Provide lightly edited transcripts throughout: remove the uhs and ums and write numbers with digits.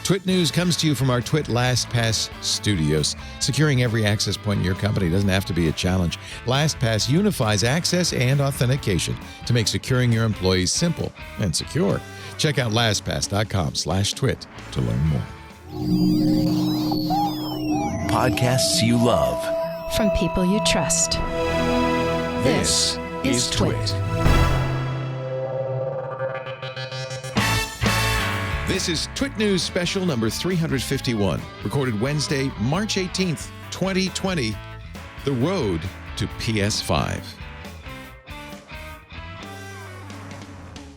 TWiT News comes to you from our TWiT LastPass studios. Securing every access point in your company doesn't have to be a challenge. LastPass unifies access and authentication to make securing your employees simple and secure. Check out lastpass.com/twit to learn more. Podcasts you love. From people you trust. This is TWiT. This is TWiT News Special number 351, recorded Wednesday, March 18th, 2020, The Road to PS5.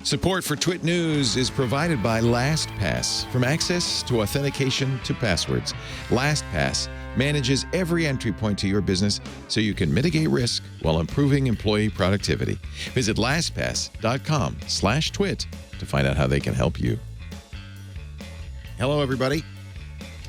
Support for TWiT News is provided by LastPass. From access to authentication to passwords, LastPass manages every entry point to your business so you can mitigate risk while improving employee productivity. Visit lastpass.com/twit to find out how they can help you. Hello, everybody.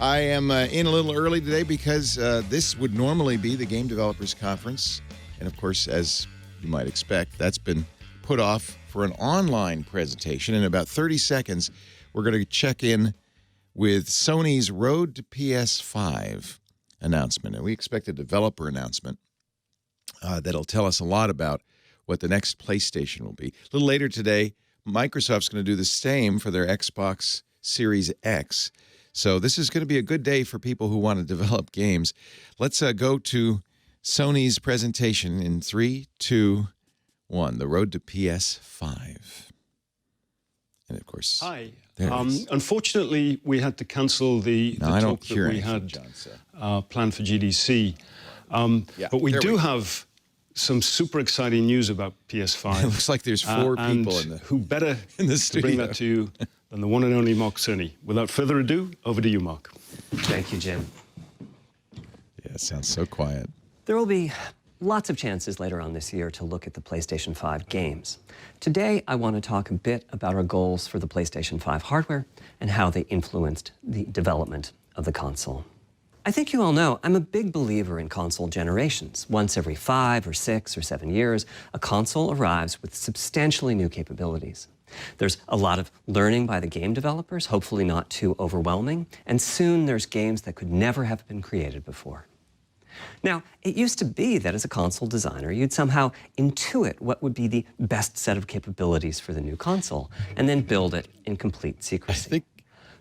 I am in a little early today because this would normally be the Game Developers Conference. And, of course, as you might expect, that's been put off for an online presentation. In about 30 seconds, we're going to check in with Sony's Road to PS5 announcement. And we expect a developer announcement that'll tell us a lot about what the next PlayStation will be. A little later today, Microsoft's going to do the same for their Xbox Series X. So this is going to be a good day for people who want to develop games. Let's go to Sony's presentation in 3, 2, 1. The Road to PS5. And of course, hi. Unfortunately, we had to cancel the talk that we had planned for GDC. But we do have some super exciting news about PS5. It looks like there's 4 people who better in the to bring that to you than the one and only Mark Cerny. Without further ado, over to you, Mark. Thank you, Jim. Yeah, it sounds so quiet. There will be lots of chances later on this year to look at the PlayStation 5 games. Today, I want to talk a bit about our goals for the PlayStation 5 hardware and how they influenced the development of the console. I think you all know I'm a big believer in console generations. Once every 5 or 6 or 7 years, a console arrives with substantially new capabilities. There's a lot of learning by the game developers, hopefully not too overwhelming, and soon there's games that could never have been created before. Now, it used to be that as a console designer, you'd somehow intuit what would be the best set of capabilities for the new console, and then build it in complete secrecy. I think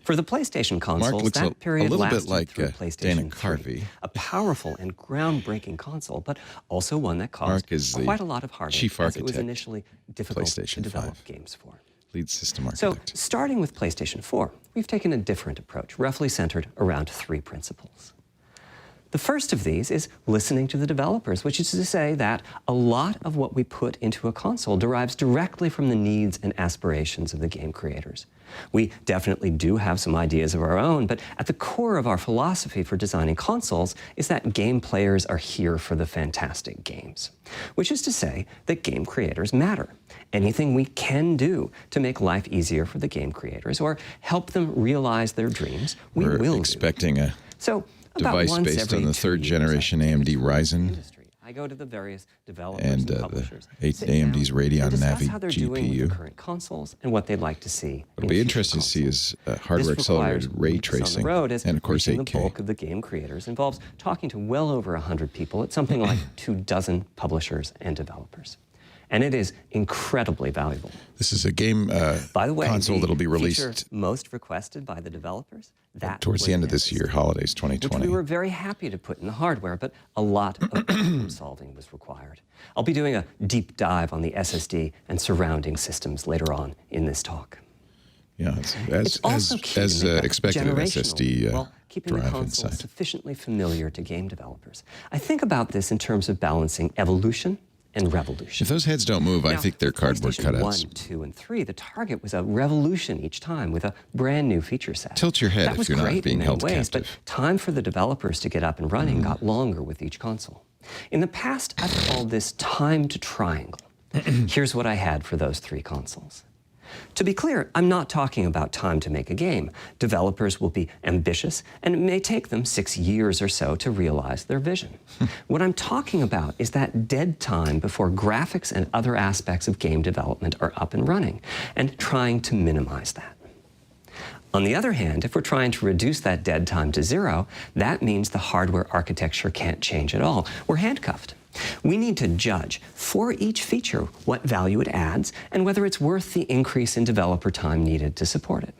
for the PlayStation consoles, Mark that period lasted like through PlayStation 3, a powerful and groundbreaking console, but also one that caused quite a lot of heartache, as it was initially difficult to develop games for. Lead system architect. So, starting with PlayStation 4, we've taken a different approach, roughly centered around 3 principles. The first of these is listening to the developers, which is to say that a lot of what we put into a console derives directly from the needs and aspirations of the game creators. We definitely do have some ideas of our own, but at the core of our philosophy for designing consoles is that game players are here for the fantastic games, which is to say that game creators matter. Anything we can do to make life easier for the game creators or help them realize their dreams, we will do. We're expecting a device based on the 3rd generation AMD Ryzen I go to the various developers and publishers, AMD's Radeon Navi how they're doing with GPU. the current consoles and what they'd like to see. What'll be interesting to see is hardware accelerated ray tracing and, of course, 8K. The bulk of the game creators involves talking to well over 100 people at something like 24 publishers and developers. And it is incredibly valuable. This is a game By the way, console that'll be released most requested by the developers. That towards the end of this year, holidays 2020. Which we were very happy to put in the hardware, but a lot of problem solving was required. I'll be doing a deep dive on the SSD and surrounding systems later on in this talk. Yeah, as expected, an SSD keeping the drive console inside. sufficiently familiar to game developers. I think about this in terms of balancing evolution and revolution. If those heads don't move, I think they're cardboard cutouts. 1, 2, and 3, the target was a revolution each time with a brand new feature set. Tilt your head if you're not being held captive. But time for the developers to get up and running got longer with each console. In the past, I've called this time to triangle. Here's what I had for those 3 consoles. To be clear, I'm not talking about time to make a game. Developers will be ambitious, and it may take them 6 years or so to realize their vision. What I'm talking about is that dead time before graphics and other aspects of game development are up and running, and trying to minimize that. On the other hand, if we're trying to reduce that dead time to 0, that means the hardware architecture can't change at all. We're handcuffed. We need to judge for each feature what value it adds and whether it's worth the increase in developer time needed to support it.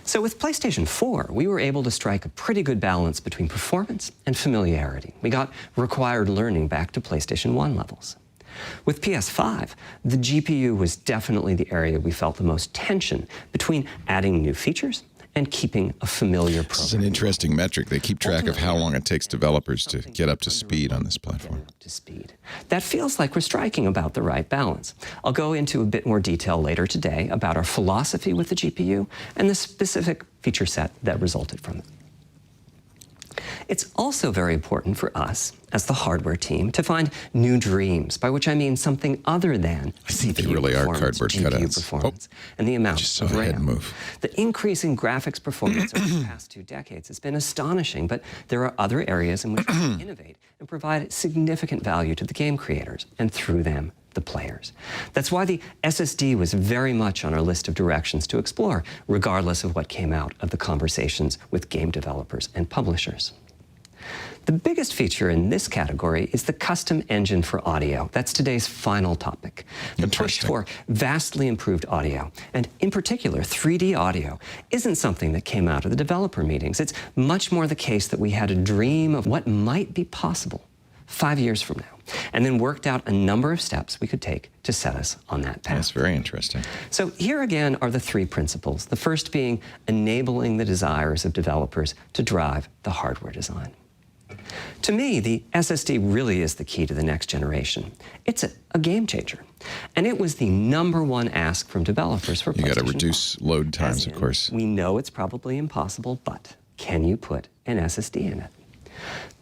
So with PlayStation 4, we were able to strike a pretty good balance between performance and familiarity. We got required learning back to PlayStation 1 levels. With PS5, the GPU was definitely the area we felt the most tension between adding new features and keeping a familiar program. It's an interesting metric. They keep track of how long it takes developers to get up to speed on this platform. That feels like we're striking about the right balance. I'll go into a bit more detail later today about our philosophy with the GPU and the specific feature set that resulted from it. It's also very important for us, as the hardware team, to find new dreams, by which I mean something other than CPU really are cardboard cutouts. Performance and the amount of RAM. Move. The increase in graphics performance over the past 2 decades has been astonishing, but there are other areas in which we can innovate and provide significant value to the game creators, and through them, the players. That's why the SSD was very much on our list of directions to explore, regardless of what came out of the conversations with game developers and publishers. The biggest feature in this category is the custom engine for audio. That's today's final topic. The push for vastly improved audio, and in particular 3D audio, isn't something that came out of the developer meetings. It's much more the case that we had a dream of what might be possible 5 years from now, and then worked out a number of steps we could take to set us on that path. That's very interesting. So here again are the 3 principles, the first being enabling the desires of developers to drive the hardware design. To me, the SSD really is the key to the next generation. It's a game changer. And it was the #1 ask from developers for PlayStation 4. You got to reduce load times, of course. We know it's probably impossible, but can you put an SSD in it?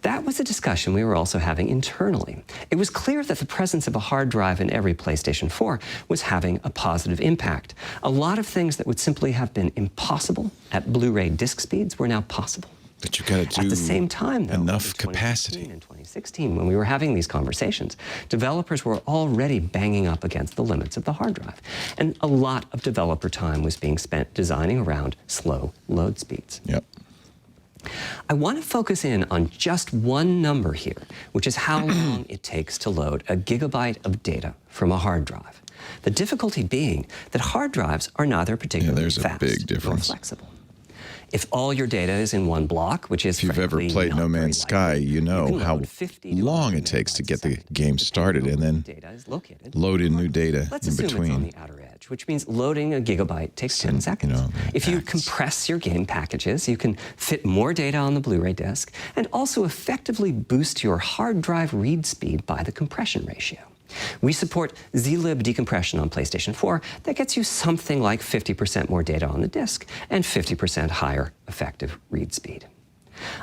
That was a discussion we were also having internally. It was clear that the presence of a hard drive in every PlayStation 4 was having a positive impact. A lot of things that would simply have been impossible at Blu-ray disc speeds were now possible. But you got to do at the same time, though, enough capacity. In 2016, when we were having these conversations, developers were already banging up against the limits of the hard drive. And a lot of developer time was being spent designing around slow load speeds. Yep. I want to focus in on just one number here, which is how long it takes to load a gigabyte of data from a hard drive. The difficulty being that hard drives are neither particularly fast big difference. nor flexible. If all your data is in one block, which is if you've ever played No Man's Sky, you know how long it takes to get the game started and then load in new data in between. It's on the outer edge, which means loading a gigabyte takes 10 seconds. If you compress your game packages, you can fit more data on the Blu-ray disc and also effectively boost your hard drive read speed by the compression ratio. We support zlib decompression on PlayStation 4 that gets you something like 50% more data on the disk and 50% higher effective read speed.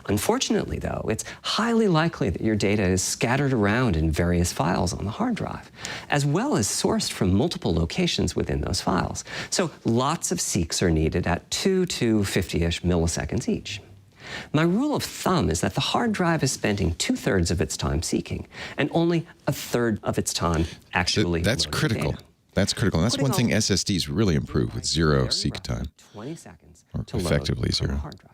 Unfortunately, though, it's highly likely that your data is scattered around in various files on the hard drive, as well as sourced from multiple locations within those files. So lots of seeks are needed at 2 to 50-ish milliseconds each. My rule of thumb is that the hard drive is spending 2/3 of its time seeking and only 1/3 of its time actually That's critical. data. That's critical. And that's one thing SSDs really improve with zero seek time. 20 seconds or to effectively load from a zero. hard drive.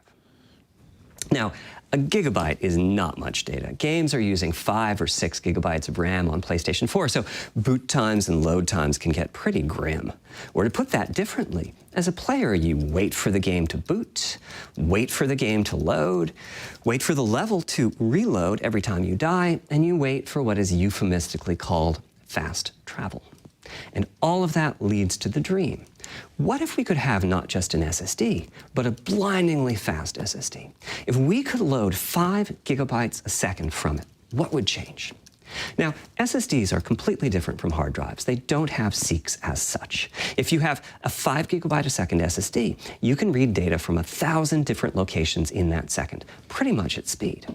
Now, a gigabyte is not much data. Games are using 5 or 6 gigabytes of RAM on PlayStation 4, so boot times and load times can get pretty grim. Or to put that differently, as a player, you wait for the game to boot, wait for the game to load, wait for the level to reload every time you die, and you wait for what is euphemistically called fast travel. And all of that leads to the dream. What if we could have not just an SSD, but a blindingly fast SSD? If we could load 5 gigabytes a second from it, what would change? Now, SSDs are completely different from hard drives. They don't have seeks as such. If you have a 5 gigabyte a second SSD, you can read data from 1,000 different locations in that second, pretty much at speed.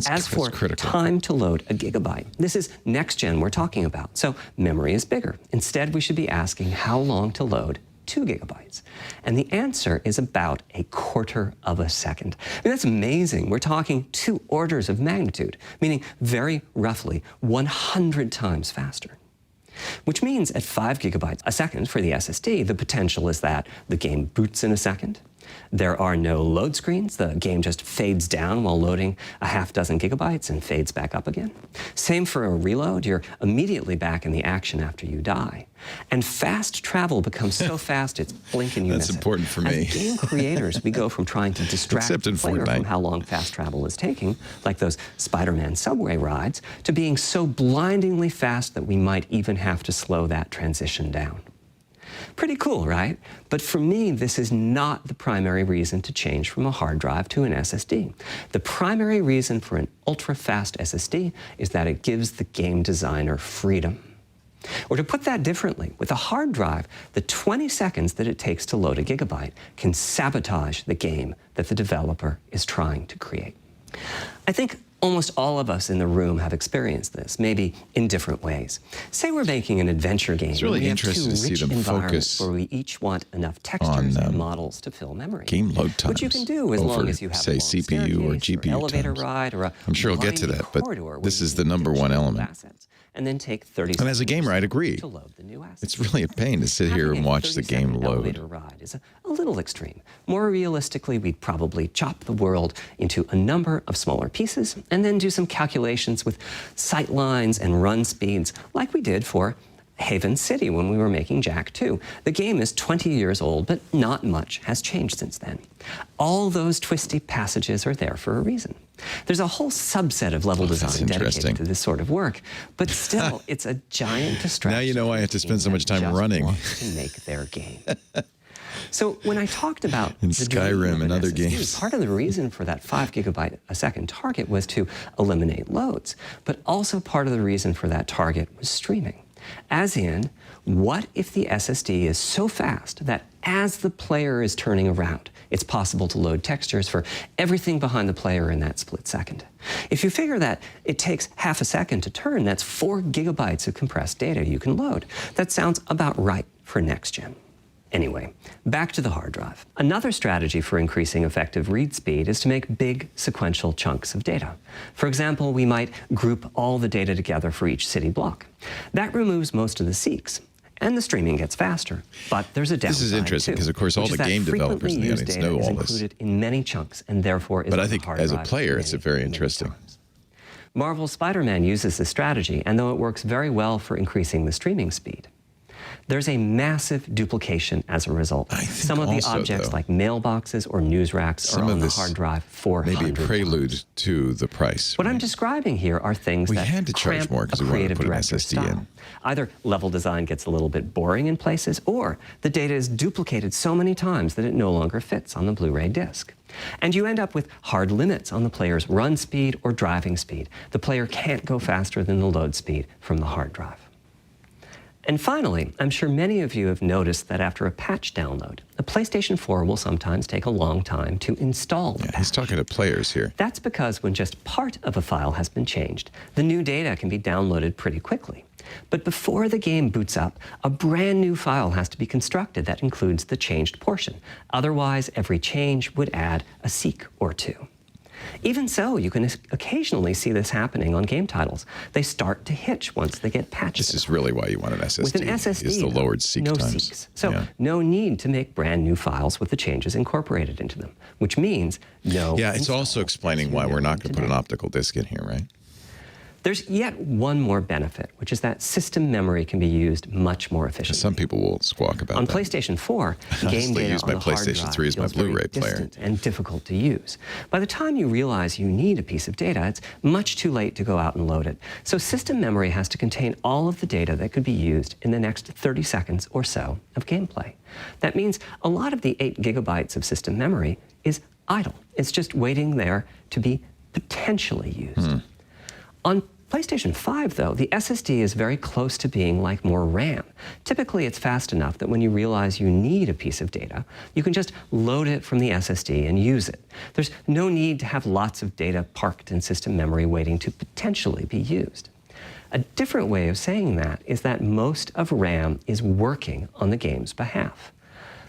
As for time to load a gigabyte, this is next gen we're talking about, so memory is bigger. Instead, we should be asking how long to load 2 gigabytes. And the answer is about 1/4 of a second. I mean, that's amazing. We're talking 2 orders of magnitude, meaning very roughly 100 times faster. which means at 5 gigabytes a second for the SSD, the potential is that the game boots in a second. There are no load screens. The game just fades down while loading a half dozen gigabytes and fades back up again. Same for a reload. You're immediately back in the action after you die. And fast travel becomes so fast it's blink and you miss it. That's important for me. As game creators, we go from trying to distract the player from how long fast travel is taking, like those Spider-Man subway rides, to being so blindingly fast that we might even have to slow that transition down. Pretty cool, right? But for me, this is not the primary reason to change from a hard drive to an SSD. The primary reason for an ultra-fast SSD is that it gives the game designer freedom. Or to put that differently, with a hard drive, the 20 seconds that it takes to load a gigabyte can sabotage the game that the developer is trying to create. I think almost all of us in the room have experienced this, maybe in different ways. Say we're making an adventure game. It's really interesting to see them focus where we each want enough textures and models to fill memory. Game load times. Which you can do as long as you have say, a CPU or GPU elevator times. ride or a I'm sure I'll get to that, but this is the number one element. And then take 30 seconds and as a gamer, I'd agree. To load the new assets. It's really a pain to sit here and watch the game load. Elevator ride is a little extreme. More realistically, we'd probably chop the world into a number of smaller pieces and then do some calculations with sight lines and run speeds like we did for Haven City when we were making Jak 2. The game is 20 years old, but not much has changed since then. All those twisty passages are there for a reason. There's a whole subset of level design dedicated to this sort of work, but still, it's a giant distraction. Now you know why I have to spend so much time running. To make their game. So when I talked about in Skyrim and other games, part of the reason for that 5 gigabyte a second target was to eliminate loads, but also part of the reason for that target was streaming. As in, what if the SSD is so fast that as the player is turning around, it's possible to load textures for everything behind the player in that split second? If you figure that it takes half a second to turn, that's 4 gigabytes of compressed data you can load. That sounds about right for next gen. Anyway, back to the hard drive. Another strategy for increasing effective read speed is to make big sequential chunks of data. For example, we might group all the data together for each city block. That removes most of the seeks, and the streaming gets faster. But there's a downside. This is interesting because, of course, all the game developers in the audience know all this. Included in many chunks, and therefore is but I think as a player, it's very interesting. Marvel's Spider-Man uses this strategy, and though it works very well for increasing the streaming speed, there's a massive duplication as a result. Some of the objects, like mailboxes or news racks, are on the hard drive 400 maybe a prelude to the price. What I'm describing here are things that had to charge more because we wanted to put an SSD in. Either level design gets a little bit boring in places, or the data is duplicated so many times that it no longer fits on the Blu-ray disc. And you end up with hard limits on the player's run speed or driving speed. The player can't go faster than the load speed from the hard drive. And finally, I'm sure many of you have noticed that after a patch download, a PlayStation 4 will sometimes take a long time to install the patch. He's talking to players here. That's because when just part of a file has been changed, the new data can be downloaded pretty quickly. But before the game boots up, a brand new file has to be constructed that includes the changed portion. Otherwise, every change would add a seek or two. Even so, you can occasionally see this happening on game titles. They start to hitch once they get patched. This is really why you want an SSD. With an SSD, is the lowered seek no times. seeks. So no need to make brand new files with the changes incorporated into them, which means no. Yeah, it's also explaining why we're not going to put an optical disc in here, right? There's yet one more benefit, which is that system memory can be used much more efficiently. Some people will squawk about that. On PlayStation 4, game data use on my the hard PlayStation drive 3 as my Blu-ray player. And difficult to use. By the time you realize you need a piece of data, it's much too late to go out and load it. So system memory has to contain all of the data that could be used in the next 30 seconds or so of gameplay. That means a lot of the 8 gigabytes of system memory is idle. It's just waiting there to be potentially used. On PlayStation 5, though, the SSD is very close to being like more RAM. Typically, it's fast enough that when you realize you need a piece of data, you can just load it from the SSD and use it. There's no need to have lots of data parked in system memory waiting to potentially be used. A different way of saying that is that most of RAM is working on the game's behalf.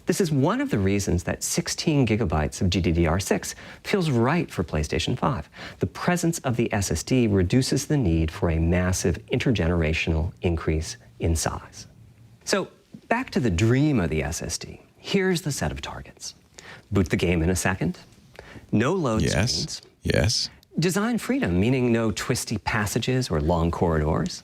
This is one of the reasons that 16 gigabytes of GDDR6 feels right for PlayStation 5. The presence of the SSD reduces the need for a massive intergenerational increase in size. So back to the dream of the SSD. Here's the set of targets. Boot the game in a second. No load screens. Yes. Design freedom, meaning no twisty passages or long corridors.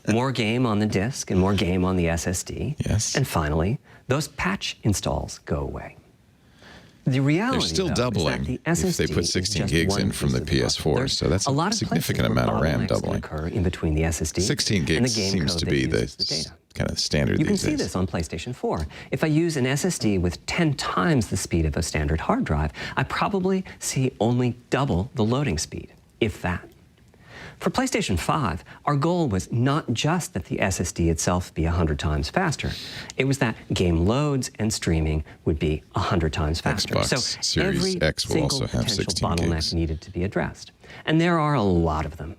More game on the disk and more game on the SSD. Yes. And finally, those patch installs go away. The reality, they're still doubling is that the if they put 16 gigs in from the PS4, so that's a significant amount of RAM doubling. Occur in between the SSD 16 gigs and the game seems code to that be uses the data. kind of standard You can these see days. this on PlayStation 4. If I use an SSD with 10 times the speed of a standard hard drive, I probably see only double the loading speed, if that. For PlayStation 5, our goal was not just that the SSD itself be 100 times faster. It was that game loads and streaming would be 100 times faster. Xbox So Series every X will single also have potential 16 bottleneck gigs. needed to be addressed. And there are a lot of them.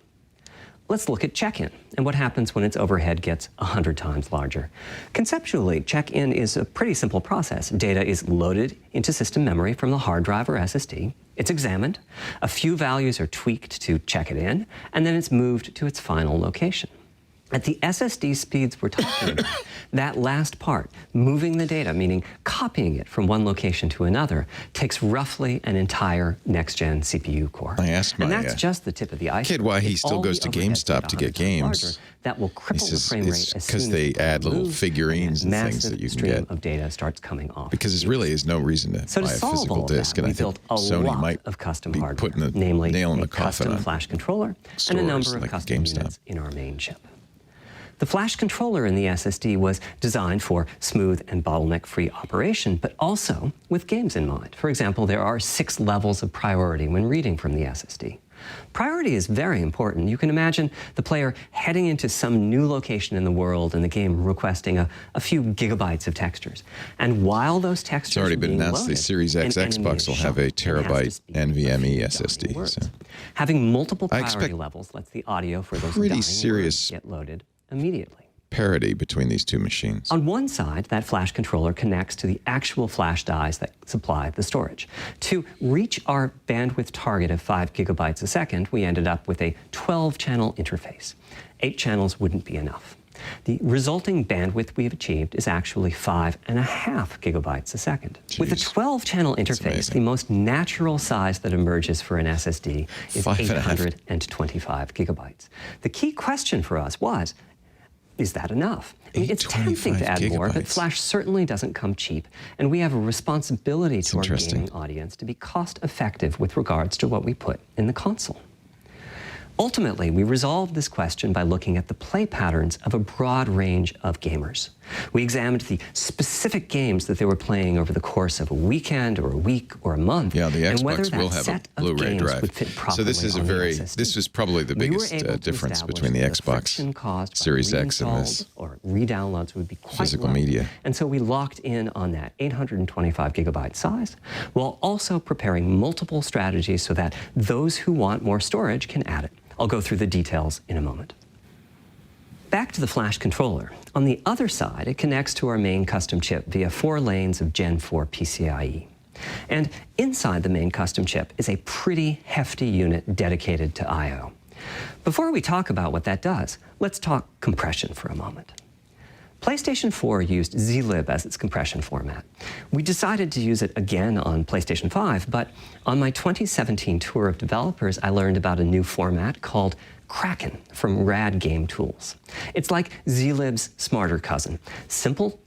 Let's look at check-in and what happens when its overhead gets 100 times larger. Conceptually, check-in is a pretty simple process. Data is loaded into system memory from the hard drive or SSD. It's examined. A few values are tweaked to check it in, and then it's moved to its final location. At the SSD speeds we're talking about, that last part, moving the data, meaning copying it from one location to another, takes roughly an entire next-gen CPU core. I asked my and that's just the tip of the iceberg. kid why he If still all goes the to overheads GameStop get to get 100 times games. larger, that will cripple He the says frame rate it's as 'cause soon they as add little move, figurines and things massive that you can stream get. of data starts coming off. Because there really is no reason to So to buy a solve physical all of disc, that, and I we think built a Sony lot might of custom be hardware, putting the namely nail in a the coffin custom on flash controller and a stores number of like custom GameStop. units in our main chip. The flash controller in the SSD was designed for smooth and bottleneck-free operation, but also with games in mind. For example, there are 6 levels of priority when reading from the SSD. Priority is very important. You can imagine the player heading into some new location in the world and the game requesting a few gigabytes of textures. And while those textures It's already are been being announced loaded, the Series X an enemy Xbox is will have shot a and has to terabyte speak a NVMe few SSD. dying words. So Having multiple I priority expect levels lets the audio for those pretty dying serious words get loaded immediately. parity between these two machines. On one side, that flash controller connects to the actual flash dies that supply the storage. To reach our bandwidth target of 5 gigabytes a second, we ended up with a 12-channel interface. 8 channels wouldn't be enough. The resulting bandwidth we've achieved is actually 5.5 gigabytes a second. Jeez. With a 12-channel interface, the most natural size that emerges for an SSD is 825 gigabytes. The key question for us was, is that enough? I mean, it's tempting to add more, but Flash certainly doesn't come cheap, and we have a responsibility to our gaming audience to be cost-effective with regards to what we put in the console. Ultimately, we resolved this question by looking at the play patterns of a broad range of gamers. We examined the specific games that they were playing over the course of a weekend or a week or a month. Yeah, the and whether Xbox that will have a set of Blu-ray games drive. would fit So this is a properly on very, the SSD. this is probably the We were biggest able to difference establish between the that friction Xbox caused by Series X and reinstalls this or redownloads would be quite physical low. media. And so we locked in on that 825 gigabyte size, while also preparing multiple strategies so that those who want more storage can add it. I'll go through the details in a moment. Back to the flash controller. On the other side, it connects to our main custom chip via 4 lanes of Gen 4 PCIe. And inside the main custom chip is a pretty hefty unit dedicated to I/O. Before we talk about what that does, let's talk compression for a moment. PlayStation 4 used zlib as its compression format. We decided to use it again on PlayStation 5, but on my 2017 tour of developers, I learned about a new format called Kraken from Rad Game Tools. It's like zlib's smarter cousin. Simple,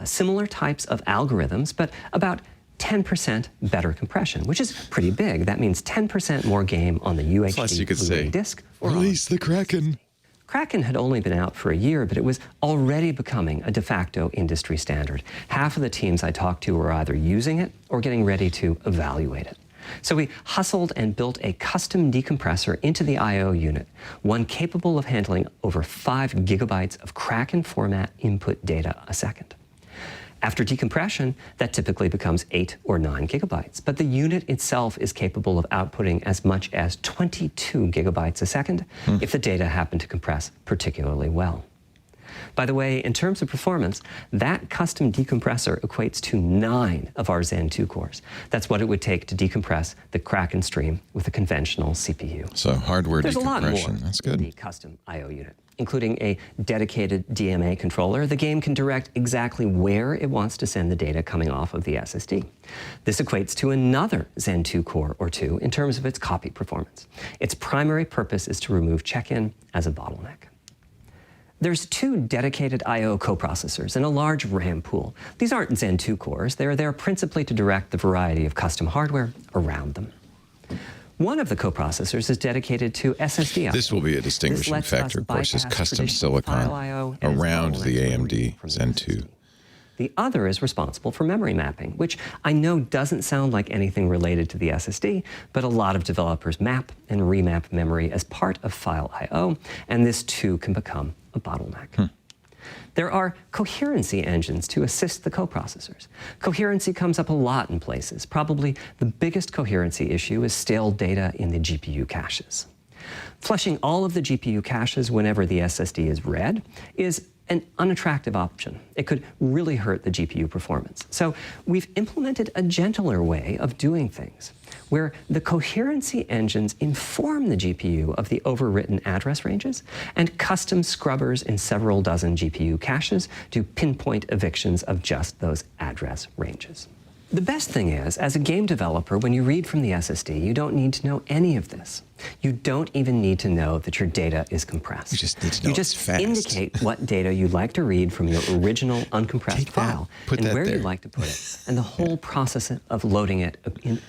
similar types of algorithms, but about 10% better compression, which is pretty big. That means 10% more game on the UHD Blu-ray disc. Release the Kraken. Kraken had only been out for a year, but it was already becoming a de facto industry standard. Half of the teams I talked to were either using it or getting ready to evaluate it. So we hustled and built a custom decompressor into the I/O unit, one capable of handling over 5 gigabytes of Kraken format input data a second. After decompression, that typically becomes 8 or 9 gigabytes, but the unit itself is capable of outputting as much as 22 gigabytes a second if the data happen to compress particularly well. By the way, in terms of performance, that custom decompressor equates to 9 of our Zen 2 cores. That's what it would take to decompress the Kraken stream with a conventional CPU. So hardware There's decompression, a lot more that's good. In the custom I/O unit, including a dedicated DMA controller. The game can direct exactly where it wants to send the data coming off of the SSD. This equates to another Zen 2 core or 2 in terms of its copy performance. Its primary purpose is to remove check-in as a bottleneck. There's 2 dedicated I/O coprocessors and a large RAM pool. These aren't Zen 2 cores. They're there principally to direct the variety of custom hardware around them. One of the coprocessors is dedicated to SSD I/O. This will be a distinguishing factor, of course, is custom silicon around the AMD Zen 2. The other is responsible for memory mapping, which I know doesn't sound like anything related to the SSD, but a lot of developers map and remap memory as part of file I/O, and this too can become a bottleneck. There are coherency engines to assist the coprocessors. Coherency comes up a lot in places. Probably the biggest coherency issue is stale data in the GPU caches. Flushing all of the GPU caches whenever the SSD is read is an unattractive option. It could really hurt the GPU performance. So we've implemented a gentler way of doing things, where the coherency engines inform the GPU of the overwritten address ranges, and custom scrubbers in several dozen GPU caches do pinpoint evictions of just those address ranges. The best thing is, as a game developer, when you read from the SSD, you don't need to know any of this. You don't even need to know that your data is compressed. You just need to know it's fast. Indicate what data you'd like to read from your original uncompressed file and where you'd like to put it. And the whole process of loading it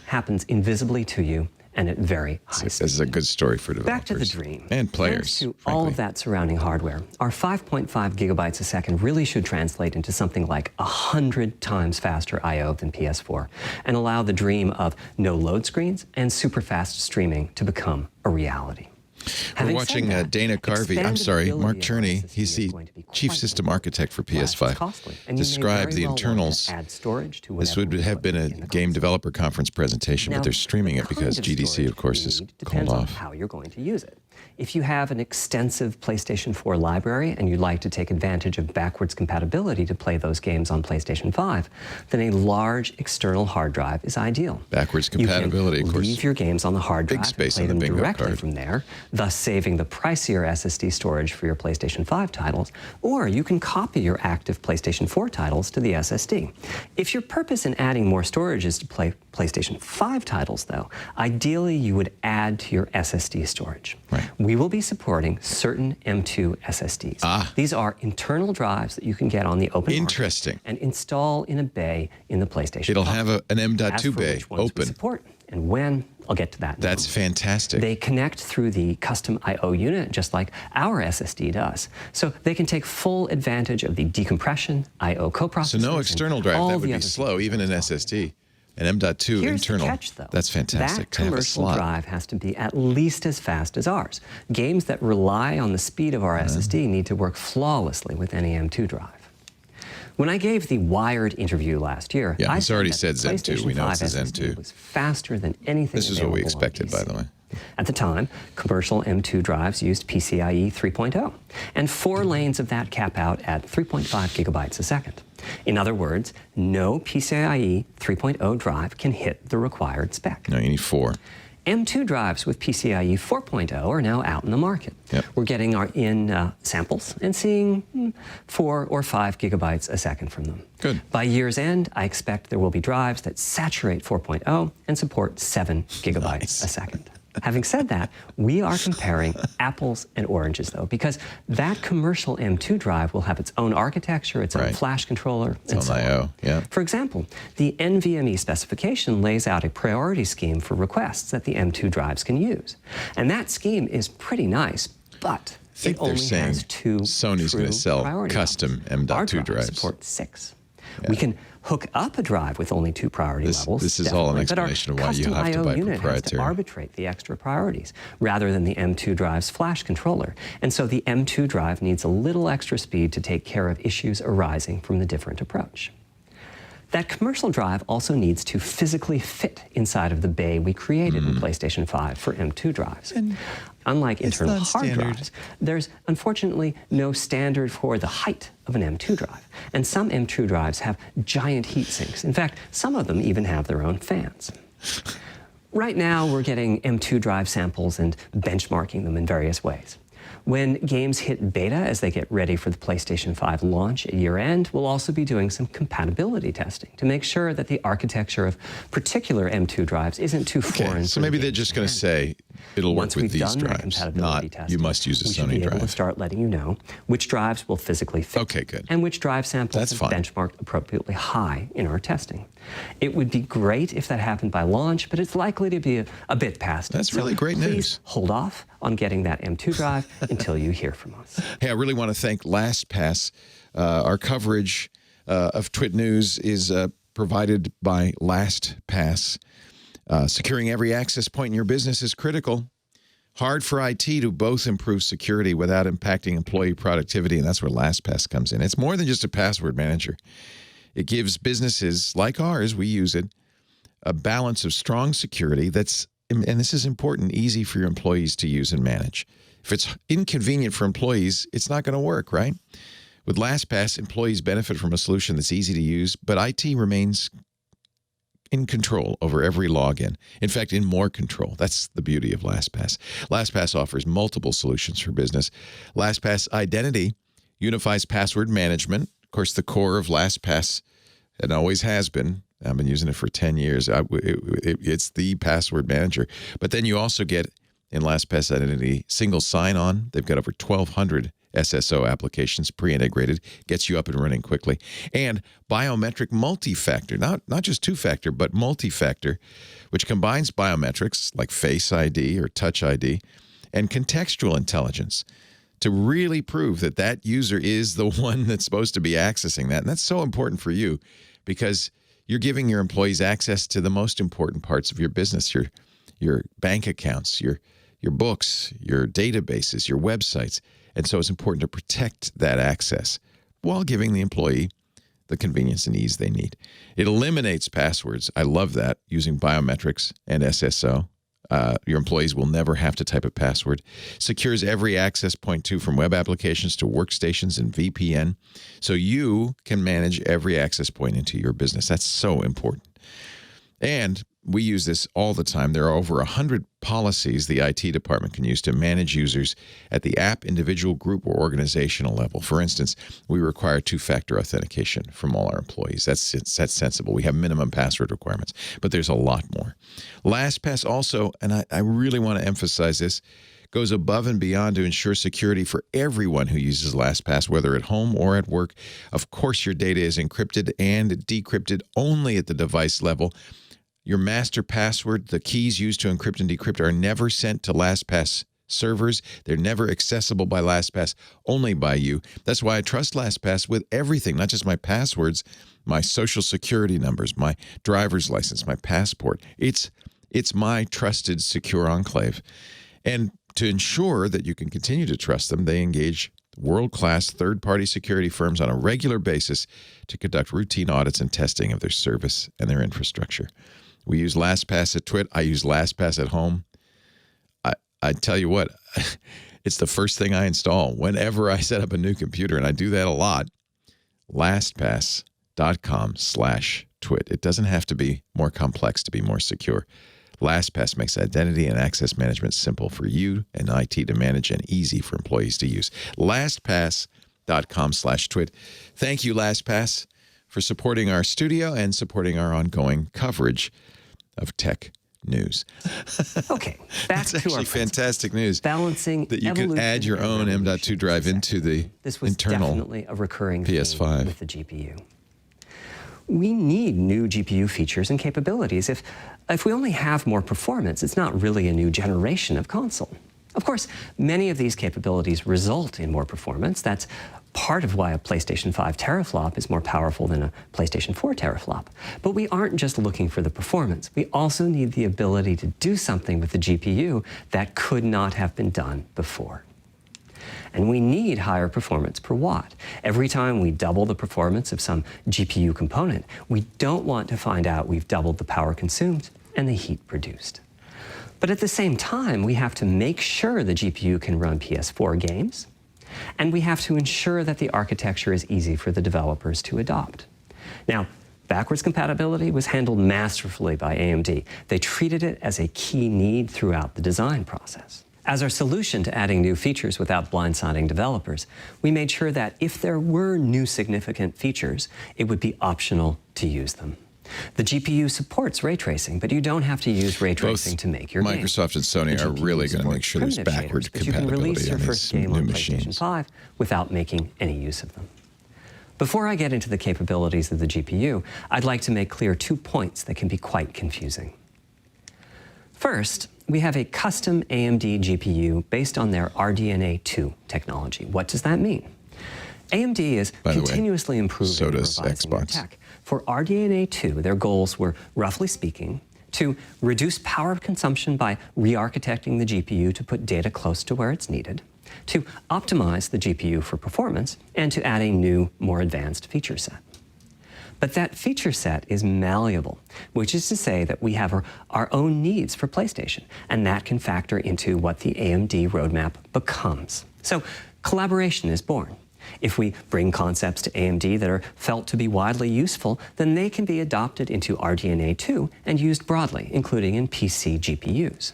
happens invisibly to you and at very high speed. This is a good story for developers. Back to the dream. And players, Thanks to frankly. all of that surrounding hardware, our 5.5 gigabytes a second really should translate into something like 100 times faster I/O than PS4 and allow the dream of no load screens and super fast streaming to become a reality. We're watching Dana Carvey, Mark Cerny, he's the chief system architect for PS5, describe the internals. This would have been a game developer conference presentation, but they're streaming it because GDC, of course, is called off. On how you're going to use it. If you have an extensive PlayStation 4 library and you'd like to take advantage of backwards compatibility to play those games on PlayStation 5, then a large external hard drive is ideal. Backwards compatibility, of course. Leave your games on the hard drive Big space and play on the them bingo directly card. from there, thus saving the pricier SSD storage for your PlayStation 5 titles, or you can copy your active PlayStation 4 titles to the SSD. If your purpose in adding more storage is to play PlayStation 5 titles, though, ideally you would add to your SSD storage. Right. We will be supporting certain M2 SSDs. These are internal drives that you can get on the open market and install in a bay in the PlayStation 5. It'll have an M.2 bay which ones we open. support and when, I'll get to that. That's fantastic. They connect through the custom I/O unit, just like our SSD does. So they can take full advantage of the decompression, I/O coprocessors. So no external drive, that would be slow, even an SSD. An M.2 Here's internal. The catch, though. That's fantastic. That commercial drive has to be at least as fast as ours. Games that rely on the speed of our SSD need to work flawlessly with any M2 drive. When I gave the Wired interview last year, I said already that said Zen 2. We know it's a Zen 2. was faster than anything. This is what we expected, by the way. At the time, commercial M2 drives used PCIe 3.0, and 4 lanes of that cap out at 3.5 gigabytes a second. In other words, no PCIe 3.0 drive can hit the required spec. No, you need 4. M2 drives with PCIe 4.0 are now out in the market. Yep. We're getting our samples and seeing 4 or 5 gigabytes a second from them. Good. By year's end, I expect there will be drives that saturate 4.0 and support 7 gigabytes a second. Having said that, we are comparing apples and oranges, though, because that commercial M2 drive will have its own architecture, its own flash controller, and so on. Yeah. For example, the NVMe specification lays out a priority scheme for requests that the M2 drives can use. And that scheme is pretty nice, but it only has 2 Sony's going to sell custom M.2 drives. Support 6. Yeah. We can hook up a drive with only 2 priority levels. This is all an explanation of why you have to buy unit has to arbitrate the extra priorities rather than the M2 drive's flash controller. And so the M2 drive needs a little extra speed to take care of issues arising from the different approach. That commercial drive also needs to physically fit inside of the bay we created in PlayStation 5 for M2 drives. And unlike internal hard drives, there's unfortunately no standard for the height of an M2 drive. And some M2 drives have giant heat sinks. In fact, some of them even have their own fans. Right now, we're getting M2 drive samples and benchmarking them in various ways. When games hit beta as they get ready for the PlayStation 5 launch at year-end, we'll also be doing some compatibility testing to make sure that the architecture of particular M2 drives isn't too foreign. So maybe they're just going to say it'll work with these drives, not you must use a Sony drive. We should be able to start letting you know which drives will physically fit. Okay, good. And which drive samples have benchmarked appropriately high in our testing. It would be great if that happened by launch, but it's likely to be a bit past. That's really great news. Please hold off on getting that M2 drive until you hear from us. Hey, I really want to thank LastPass. Our coverage of TWiT News is provided by LastPass. Securing every access point in your business is critical. Hard for IT to both improve security without impacting employee productivity, and that's where LastPass comes in. It's more than just a password manager. It gives businesses like ours, we use it, a balance of strong security that's, and this is important, easy for your employees to use and manage. If it's inconvenient for employees, it's not going to work, right? With LastPass, employees benefit from a solution that's easy to use, but IT remains in control over every login. In fact, in more control. That's the beauty of LastPass. LastPass offers multiple solutions for business. LastPass Identity unifies password management. Of course, the core of LastPass, and always has been, I've been using it for 10 years. It's the password manager. But then you also get, in LastPass Identity, single sign-on. They've got over 1,200 SSO applications pre-integrated, gets you up and running quickly. And biometric multi-factor, not just two-factor, but multi-factor, which combines biometrics like Face ID or Touch ID and contextual intelligence to really prove that that user is the one that's supposed to be accessing that. And that's so important for you because you're giving your employees access to the most important parts of your business, your bank accounts, your books, your databases, your websites. And so it's important to protect that access while giving the employee the convenience and ease they need. It eliminates passwords. I love that, using biometrics and SSO. Your employees will never have to type a password. Secures every access point, too, from web applications to workstations and VPN, so you can manage every access point into your business. That's so important. And we use this all the time. There are over 100 policies the IT department can use to manage users at the app, individual, group, or organizational level. For instance, we require two-factor authentication from all our employees. That's sensible. We have minimum password requirements, but there's a lot more. LastPass also, and I really want to emphasize this, goes above and beyond to ensure security for everyone who uses LastPass, whether at home or at work. Of course, your data is encrypted and decrypted only at the device level. Your master password, the keys used to encrypt and decrypt, are never sent to LastPass servers. They're never accessible by LastPass, only by you. That's why I trust LastPass with everything, not just my passwords, my social security numbers, my driver's license, my passport. It's my trusted, secure enclave. And to ensure that you can continue to trust them, they engage world-class third-party security firms on a regular basis to conduct routine audits and testing of their service and their infrastructure. We use LastPass at TWiT. I use LastPass at home. I tell you what, it's the first thing I install whenever I set up a new computer, and I do that a lot. LastPass.com/TWiT. It doesn't have to be more complex to be more secure. LastPass makes identity and access management simple for you and IT to manage and easy for employees to use. LastPass.com/TWiT. Thank you, LastPass, for supporting our studio and supporting our ongoing coverage of tech news. Okay, back to our fantastic news. Balancing that you can add your own M.2 drive into the internal definitely a recurring PS5 with the GPU. We need new GPU features and capabilities. If we only have more performance, it's not really a new generation of console. Of course, many of these capabilities result in more performance. That's part of why a PlayStation 5 teraflop is more powerful than a PlayStation 4 teraflop. But we aren't just looking for the performance. We also need the ability to do something with the GPU that could not have been done before. And we need higher performance per watt. Every time we double the performance of some GPU component, we don't want to find out we've doubled the power consumed and the heat produced. But at the same time, we have to make sure the GPU can run PS4 games, and we have to ensure that the architecture is easy for the developers to adopt. Now, backwards compatibility was handled masterfully by AMD. They treated it as a key need throughout the design process. As our solution to adding new features without blindsiding developers, we made sure that if there were new significant features, it would be optional to use them. The GPU supports ray tracing, but you don't have to use ray tracing to make your game. Microsoft and Sony are really going to make sure there's backward compatibility. You can release your on first these game new on machines. PlayStation 5 without making any use of them. Before I get into the capabilities of the GPU, I'd like to make clear 2 points that can be quite confusing. First, we have a custom AMD GPU based on their RDNA 2 technology. What does that mean? AMD is continuously improving and revising their tech. For RDNA 2, their goals were, roughly speaking, to reduce power consumption by re-architecting the GPU to put data close to where it's needed, to optimize the GPU for performance, and to add a new, more advanced feature set. But that feature set is malleable, which is to say that we have our own needs for PlayStation, and that can factor into what the AMD roadmap becomes. So collaboration is born. If we bring concepts to AMD that are felt to be widely useful, then they can be adopted into RDNA 2 and used broadly, including in PC GPUs.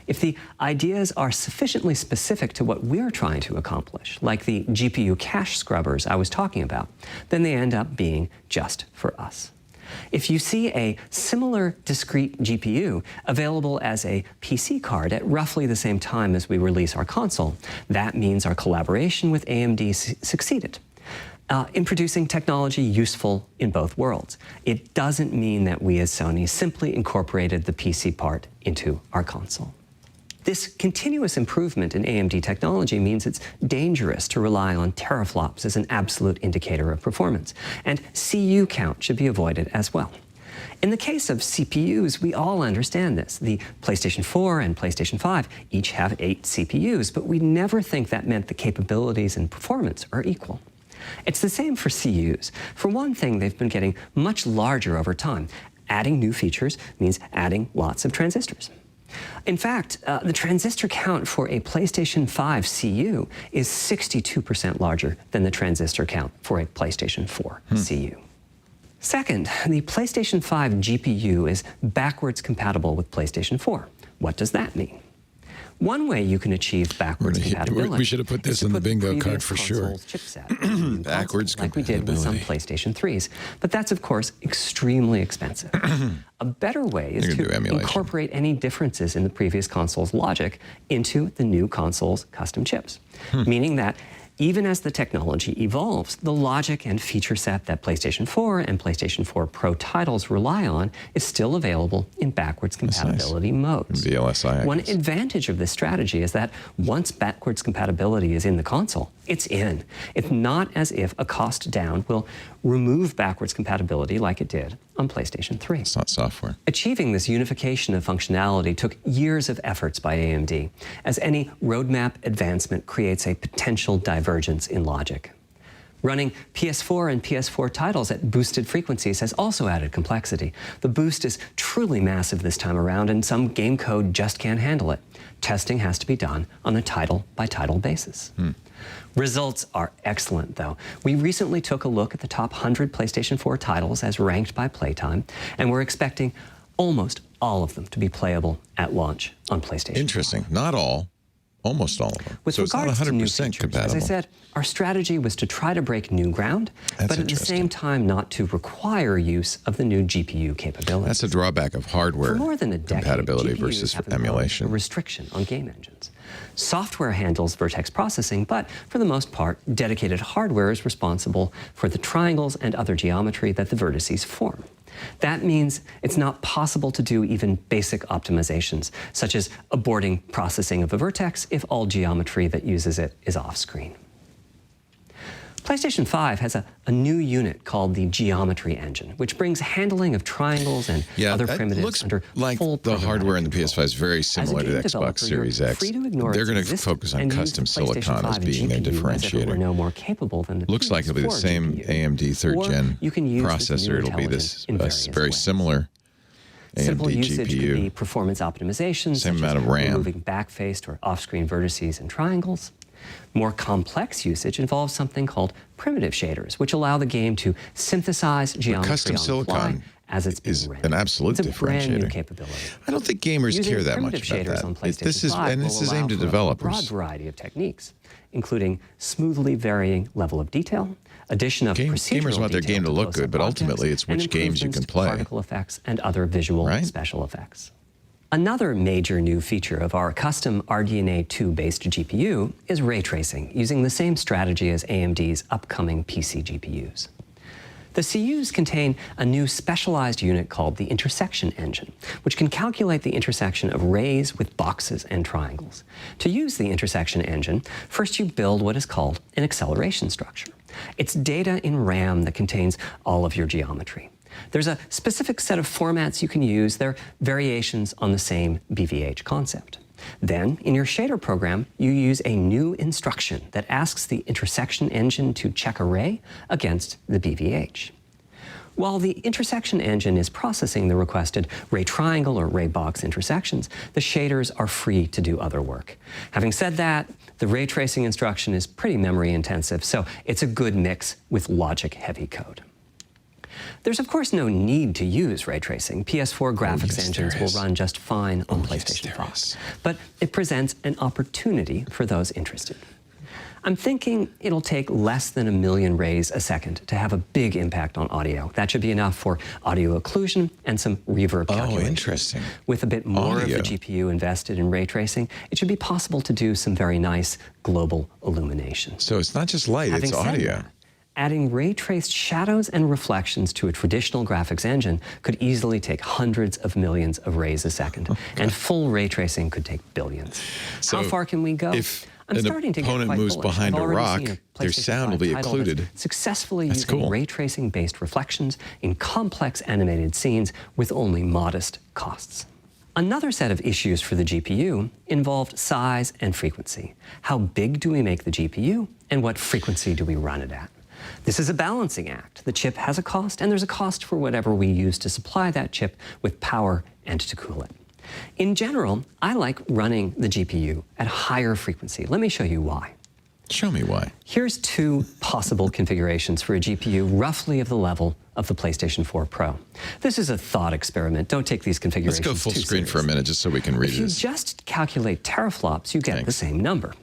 If the ideas are sufficiently specific to what we're trying to accomplish, like the GPU cache scrubbers I was talking about, then they end up being just for us. If you see a similar discrete GPU available as a PC card at roughly the same time as we release our console, that means our collaboration with AMD succeeded in producing technology useful in both worlds. It doesn't mean that we as Sony simply incorporated the PC part into our console. This continuous improvement in AMD technology means it's dangerous to rely on teraflops as an absolute indicator of performance, and CU count should be avoided as well. In the case of CPUs, we all understand this. The PlayStation 4 and PlayStation 5 each have 8 CPUs, but we never think that meant the capabilities and performance are equal. It's the same for CUs. For one thing, they've been getting much larger over time. Adding new features means adding lots of transistors. In fact, the transistor count for a PlayStation 5 CU is 62% larger than the transistor count for a PlayStation 4 CU. Second, the PlayStation 5 GPU is backwards compatible with PlayStation 4. What does that mean? One way you can achieve backwards compatibility. We should have put this in the bingo card for sure. Chipset Backwards compatibility. Like we did with some PlayStation 3s. But that's, of course, extremely expensive. A better way is to incorporate any differences in the previous console's logic into the new console's custom chips. Meaning that even as the technology evolves, the logic and feature set that PlayStation 4 and PlayStation 4 Pro titles rely on is still available in backwards compatibility modes. VLSI, One advantage of this strategy is that once backwards compatibility is in the console, it's in. It's not as if a cost down will remove backwards compatibility like it did on PlayStation 3. It's not software. Achieving this unification of functionality took years of efforts by AMD, as any roadmap advancement creates a potential divergence in logic. Running PS4 and PS4 titles at boosted frequencies has also added complexity. The boost is truly massive this time around, and some game code just can't handle it. Testing has to be done on a title-by-title basis. Results are excellent, though. We recently took a look at the top 100 PlayStation 4 titles as ranked by playtime, and we're expecting almost all of them to be playable at launch on PlayStation 4. Interesting. Not all. Almost all of them. With regards to new features, compatible. as I said, our strategy was to try to break new ground, but at the same time not to require use of the new GPU capabilities. That's a drawback of hardware For more than a decade, compatibility GPUs versus have emulation. A restriction on game engines. Software handles vertex processing, but for the most part, dedicated hardware is responsible for the triangles and other geometry that the vertices form. That means it's not possible to do even basic optimizations, such as aborting processing of a vertex if all geometry that uses it is off-screen. PlayStation 5 has a new unit called the Geometry Engine, which brings handling of triangles and other primitives under like full the hardware in the control. PS5 is very similar to the Xbox Series X. They're going to focus on custom silicon as being their differentiator. No more capable than the Looks like it'll be the same AMD third-gen processor. It'll be this very similar AMD Simple usage GPU. could be performance optimization, Same such amount as of RAM. removing backfaced or off-screen vertices and triangles. More complex usage involves something called primitive shaders, which allow the game to synthesize geometry custom on the fly silicon as it's is being rendered. an absolute It's a brand new differentiator. capability. I don't think gamers Using care that primitive much about shaders that. on PlayStation 5 This is will aimed at allow for developers. a broad variety of techniques, including smoothly varying level of detail, addition of procedural gamers want their detail game to look good, but close-up ultimately objects, it's which and games you can improvements to play. particle effects and other visual special effects. Another major new feature of our custom RDNA 2-based GPU is ray tracing, using the same strategy as AMD's upcoming PC GPUs. The CUs contain a new specialized unit called the intersection engine, which can calculate the intersection of rays with boxes and triangles. To use the intersection engine, first you build what is called an acceleration structure. It's data in RAM that contains all of your geometry. There's a specific set of formats you can use. They're variations on the same BVH concept. Then, in your shader program, you use a new instruction that asks the intersection engine to check a ray against the BVH. While the intersection engine is processing the requested ray triangle or ray box intersections, the shaders are free to do other work. Having said that, the ray tracing instruction is pretty memory intensive, so it's a good mix with logic-heavy code. There's of course no need to use ray tracing. PS4 graphics engines will run just fine on PlayStation 5. But it presents an opportunity for those interested. I'm thinking it'll take less than 1 million rays a second to have a big impact on audio. That should be enough for audio occlusion and some reverb calculations. Interesting. With a bit more of the GPU invested in ray tracing, it should be possible to do some very nice global illumination. So it's not just light, it's audio. Adding ray-traced shadows and reflections to a traditional graphics engine could easily take hundreds of millions of rays a second, and full ray tracing could take billions. So how far can we go? If I'm starting to get opponent quite moves bullish. behind I've a already rock, seen a their PlayStation sound will 5 be title occluded. that's successfully That's using cool. ray-tracing-based reflections in complex animated scenes with only modest costs. Another set of issues for the GPU involved size and frequency. How big do we make the GPU, and what frequency do we run it at? This is a balancing act. The chip has a cost, and there's a cost for whatever we use to supply that chip with power and to cool it. In general, I like running the GPU at higher frequency. Let me show you why. Show me why. Here's 2 possible configurations for a GPU roughly of the level of the PlayStation 4 Pro. This is a thought experiment. Don't take these configurations Let's go full too screen serious. for a minute just so we can read If you this. just calculate teraflops, you get the same number.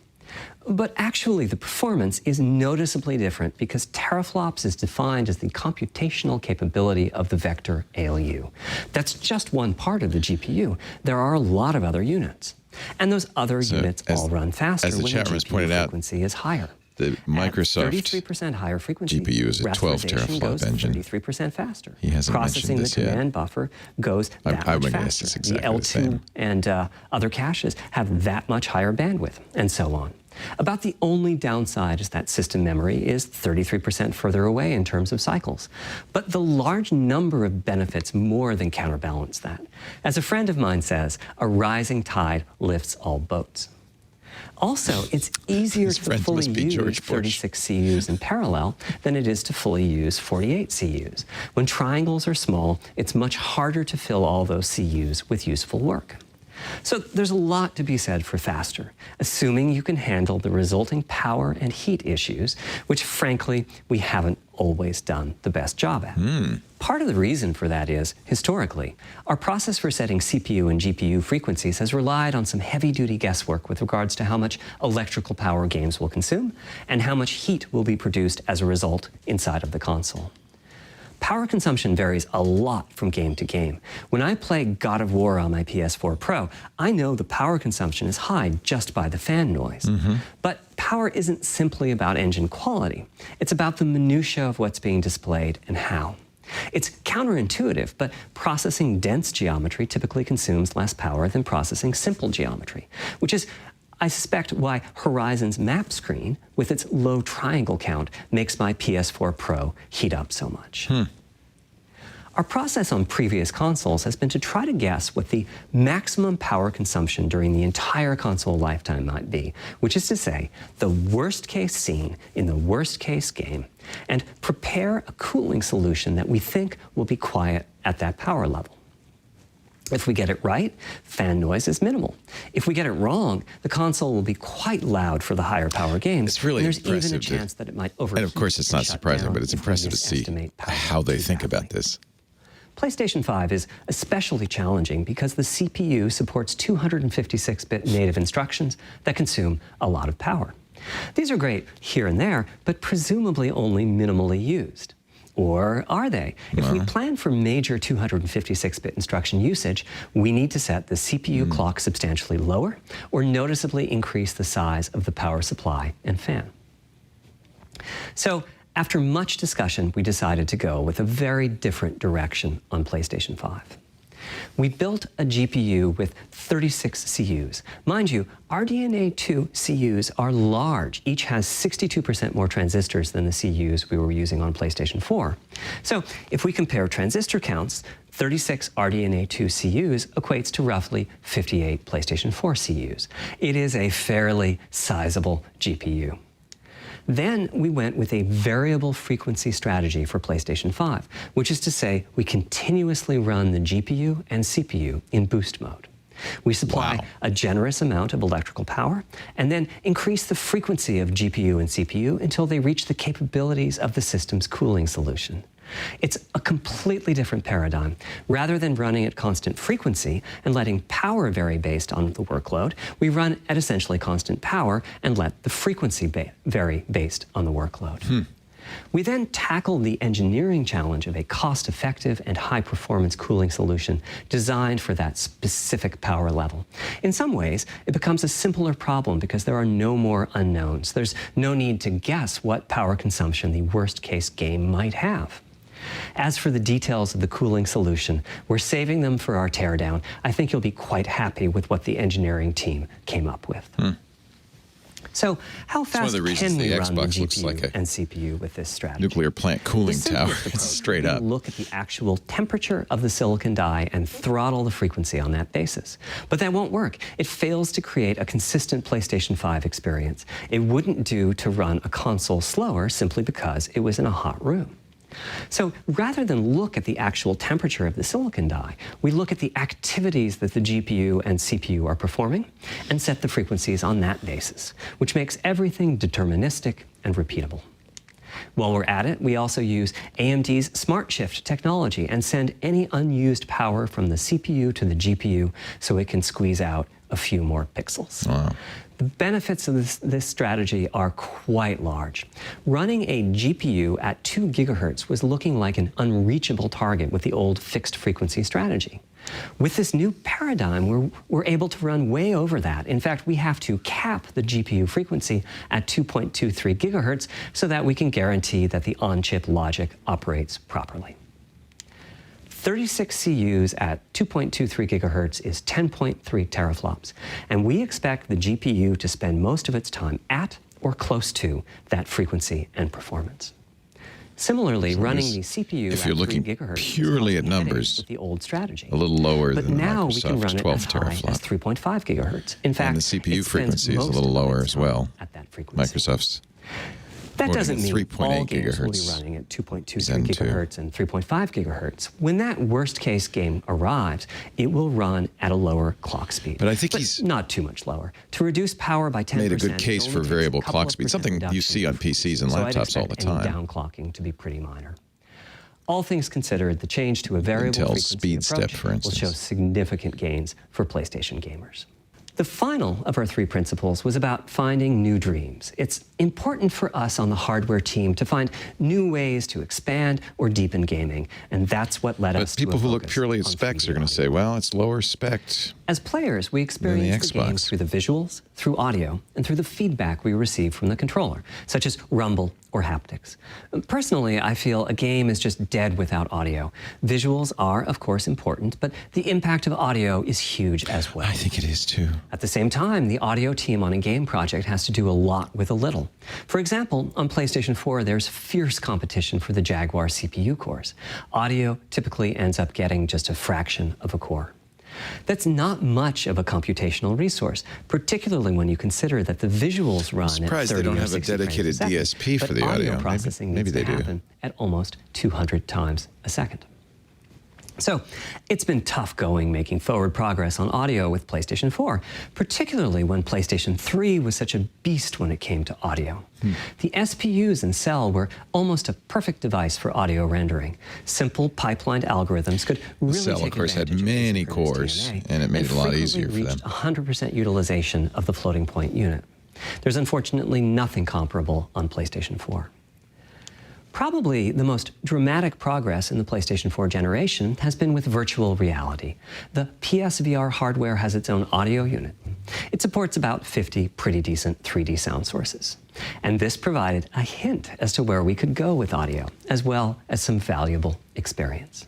But actually, the performance is noticeably different because teraflops is defined as the computational capability of the vector ALU. That's just one part of the GPU. There are a lot of other units. And those other units all run faster as the when chat the room has GPU pointed out, frequency is higher. The Microsoft 33% higher frequency. GPU is a 12 rasterization teraflop goes engine. 33% faster. He hasn't Processing mentioned this the command yet. buffer goes that I much would guess faster. it's exactly the the L2 same. and other caches have that much higher bandwidth, and so on. About the only downside is that system memory is 33% further away in terms of cycles. But the large number of benefits more than counterbalance that. As a friend of mine says, a rising tide lifts all boats. Also, it's easier to fully use 36 CUs in parallel than it is to fully use 48 CUs. When triangles are small, it's much harder to fill all those CUs with useful work. So there's a lot to be said for faster, assuming you can handle the resulting power and heat issues, which frankly, we haven't always done the best job at. Part of the reason for that is, historically, our process for setting CPU and GPU frequencies has relied on some heavy-duty guesswork with regards to how much electrical power games will consume and how much heat will be produced as a result inside of the console. Power consumption varies a lot from game to game. When I play God of War on my PS4 Pro, I know the power consumption is high just by the fan noise. But power isn't simply about engine quality. It's about the minutia of what's being displayed and how. It's counterintuitive, but processing dense geometry typically consumes less power than processing simple geometry, which is I suspect why Horizon's map screen, with its low triangle count, makes my PS4 Pro heat up so much. Our process on previous consoles has been to try to guess what the maximum power consumption during the entire console lifetime might be, which is to say, the worst case scene in the worst case game, and prepare a cooling solution that we think will be quiet at that power level. If we get it right, fan noise is minimal. If we get it wrong, the console will be quite loud for the higher power games. It's really and there's impressive. even a chance that it might overheat. And of course, it's not surprising, but it's impressive to see how they think about this. PlayStation 5 is especially challenging because the CPU supports 256-bit native instructions that consume a lot of power. These are great here and there, but presumably only minimally used. Or are they? If we plan for major 256-bit instruction usage, we need to set the CPU clock substantially lower or noticeably increase the size of the power supply and fan. So, after much discussion, we decided to go with a very different direction on PlayStation 5. We built a GPU with 36 CUs. Mind you, RDNA 2 CUs are large. Each has 62% more transistors than the CUs we were using on PlayStation 4. So if we compare transistor counts, 36 RDNA 2 CUs equates to roughly 58 PlayStation 4 CUs. It is a fairly sizable GPU. Then we went with a variable frequency strategy for PlayStation 5, which is to say we continuously run the GPU and CPU in boost mode. We supply a generous amount of electrical power and then increase the frequency of GPU and CPU until they reach the capabilities of the system's cooling solution. It's a completely different paradigm. Rather than running at constant frequency and letting power vary based on the workload, we run at essentially constant power and let the frequency vary based on the workload. We then tackled the engineering challenge of a cost-effective and high-performance cooling solution designed for that specific power level. In some ways, it becomes a simpler problem because there are no more unknowns. There's no need to guess what power consumption the worst-case game might have. As for the details of the cooling solution, we're saving them for our teardown. I think you'll be quite happy with what the engineering team came up with. So how fast can we run the GPU and CPU with this strategy? Nuclear plant cooling tower. It's straight up. Look at the actual temperature of the silicon die and throttle the frequency on that basis. But that won't work. It fails to create a consistent PlayStation 5 experience. It wouldn't do to run a console slower simply because it was in a hot room. So rather than look at the actual temperature of the silicon die, we look at the activities that the GPU and CPU are performing and set the frequencies on that basis, which makes everything deterministic and repeatable. While we're at it, we also use AMD's Smart Shift technology and send any unused power from the CPU to the GPU so it can squeeze out a few more pixels. Wow. The benefits of this strategy are quite large. Running a GPU at 2 gigahertz was looking like an unreachable target with the old fixed frequency strategy. With this new paradigm, we're able to run way over that. In fact, we have to cap the GPU frequency at 2.23 gigahertz so that we can guarantee that the on-chip logic operates properly. 36 CUs at 2.23 gigahertz is 10.3 teraflops, and we expect the GPU to spend most of its time at or close to that frequency and performance. Similarly, running the CPU if you're at 3 looking gigahertz purely at numbers, with the old strategy. a little lower But than the now we can run Microsoft's it 12 as high teraflop. as 3.5 gigahertz. In fact, And the CPU it spends frequency is a most little of lower its as well. time at that frequency. Microsoft's That quoting doesn't at mean 3.8 all games will be gigahertz running at 2.23 Zen 2. gigahertz and 3.5 gigahertz. When that worst-case game arrives, it will run at a lower clock speed. But I think he's not too much lower. To reduce power by 10%, made a good case for variable clock speed, something you see on PCs and laptops all the time. Any downclocking to be pretty minor. All things considered, the change to a variable Intel's frequency speed approach step, for will instance. show significant gains for PlayStation gamers. The final of our 3 principles was about finding new dreams. It's important for us on the hardware team to find new ways to expand or deepen gaming, and that's what led us to But people a who look focus purely at on specs 3D are going to say, well, it's lower spec. As players, we experience the game through the visuals, through audio, and through the feedback we receive from the controller, such as rumble or haptics. Personally, I feel a game is just dead without audio. Visuals are, of course, important, but the impact of audio is huge as well. I think it is too. At the same time, the audio team on a game project has to do a lot with a little. For example, on PlayStation 4, there's fierce competition for the Jaguar CPU cores. Audio typically ends up getting just a fraction of a core. That's not much of a computational resource, particularly when you consider that the visuals run at 30 they don't or have a 60 dedicated frames a second, DSP for but the audio. processing Maybe needs they to do. happen at almost 200 times a second. So it's been tough going making forward progress on audio with PlayStation 4, particularly when PlayStation 3 was such a beast when it came to audio. The SPUs in Cell were almost a perfect device for audio rendering. Simple pipelined algorithms could really Cell, take of course, had advantage of many asynchronous cores, DNA and it made it a lot easier for them. reached 100% utilization of the floating point unit. There's unfortunately nothing comparable on PlayStation 4. Probably the most dramatic progress in the PlayStation 4 generation has been with virtual reality. The PSVR hardware has its own audio unit. It supports about 50 pretty decent 3D sound sources. And this provided a hint as to where we could go with audio, as well as some valuable experience.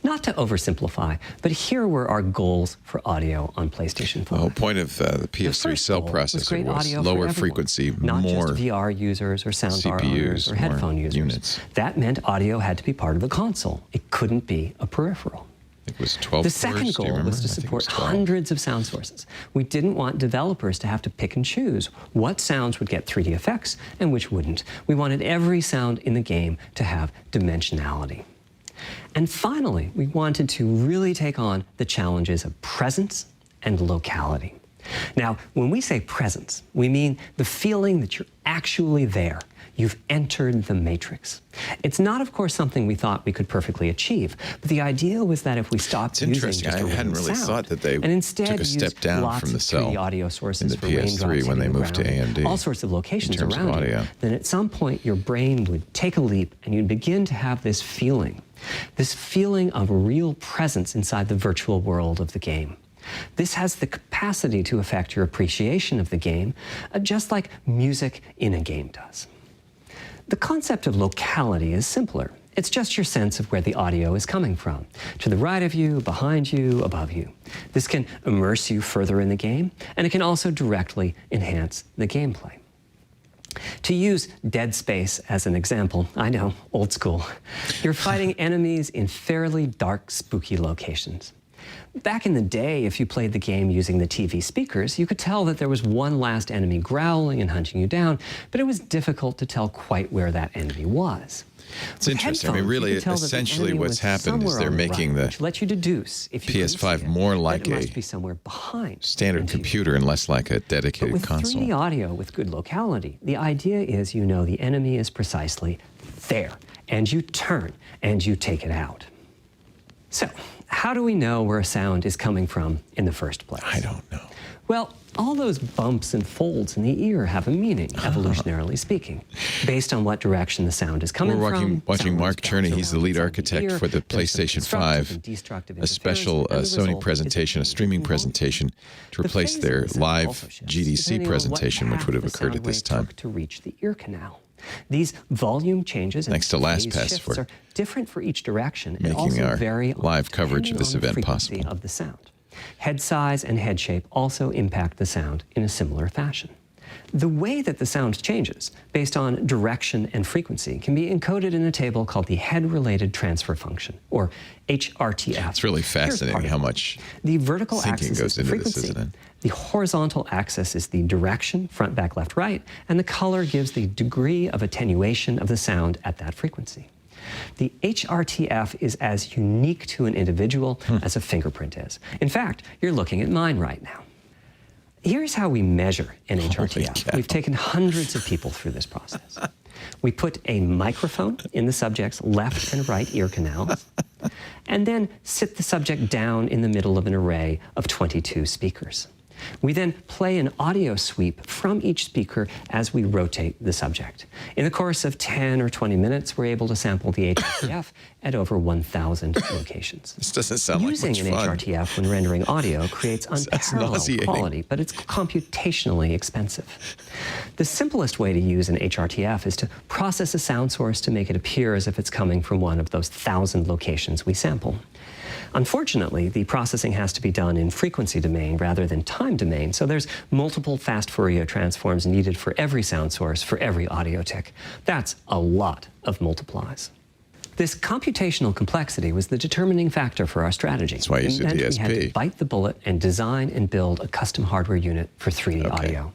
Not to oversimplify, but here were our goals for audio on PlayStation 4. The whole point of the PS3 Cell processor was lower frequency, not more just VR users or soundbar CPUs, owners or headphone users. units. That meant audio had to be part of the console. It couldn't be a peripheral. It was 12 The second goal was to support hundreds of sound sources. We didn't want developers to have to pick and choose what sounds would get 3D effects and which wouldn't. We wanted every sound in the game to have dimensionality. And finally, we wanted to really take on the challenges of presence and locality. Now, when we say presence, we mean the feeling that you're actually there. You've entered the matrix. It's not, of course, something we thought we could perfectly achieve, but the idea was that if we stopped using just a hadn't really sound, thought that they and instead took a step used down lots from the of Cell 3D audio sources in the for PS3 raindrops when they hitting the moved to ground, AMD, all sorts of locations in terms of around you, audio. then at some point your brain would take a leap and you'd begin to have this feeling of real presence inside the virtual world of the game. This has the capacity to affect your appreciation of the game, just like music in a game does. The concept of locality is simpler. It's just your sense of where the audio is coming from. To the right of you, behind you, above you. This can immerse you further in the game, and it can also directly enhance the gameplay. To use Dead Space as an example, I know, old school. You're fighting enemies in fairly dark, spooky locations. Back in the day, if you played the game using the TV speakers, you could tell that there was one last enemy growling and hunting you down, but it was difficult to tell quite where that enemy was. It's interesting. I mean, really, essentially what's happened is they're making the PS5 more like a standard computer and less like a dedicated console. With 3D audio with good locality, the idea is you know the enemy is precisely there, and you turn and you take it out. So, how do we know where a sound is coming from in the first place? I don't know. Well, all those bumps and folds in the ear have a meaning, evolutionarily speaking, based on what direction the sound is coming from. We're watching Mark Cerny. He's the lead architect for the PlayStation 5, a special Sony presentation, a streaming presentation to replace their live GDC presentation, which would have occurred at this time. To reach the ear canal. These volume changes and thanks to LastPass for are different for each direction and making also our vary live coverage of this event possible. Of the sound. Head size and head shape also impact the sound in a similar fashion. The way that the sound changes, based on direction and frequency, can be encoded in a table called the Head-Related Transfer Function, or HRTF. It's really fascinating how much the vertical axis goes into frequency. this, isn't it? The horizontal axis is the direction, front, back, left, right, and the color gives the degree of attenuation of the sound at that frequency. The HRTF is as unique to an individual as a fingerprint is. In fact, you're looking at mine right now. Here's how we measure an HRTF. We've taken hundreds of people through this process. We put a microphone in the subject's left and right ear canals, and then sit the subject down in the middle of an array of 22 speakers. We then play an audio sweep from each speaker as we rotate the subject. In the course of 10 or 20 minutes, we're able to sample the HRTF at over 1,000 locations. This doesn't sound like much fun. Using an HRTF when rendering audio creates unparalleled quality, but it's computationally expensive. The simplest way to use an HRTF is to process a sound source to make it appear as if it's coming from one of those 1,000 locations we sample. Unfortunately, the processing has to be done in frequency domain rather than time domain, so there's multiple fast Fourier transforms needed for every sound source for every audio tick. That's a lot of multiplies. This computational complexity was the determining factor for our strategy. That's why you used the DSP. We had to bite the bullet and design and build a custom hardware unit for 3D audio.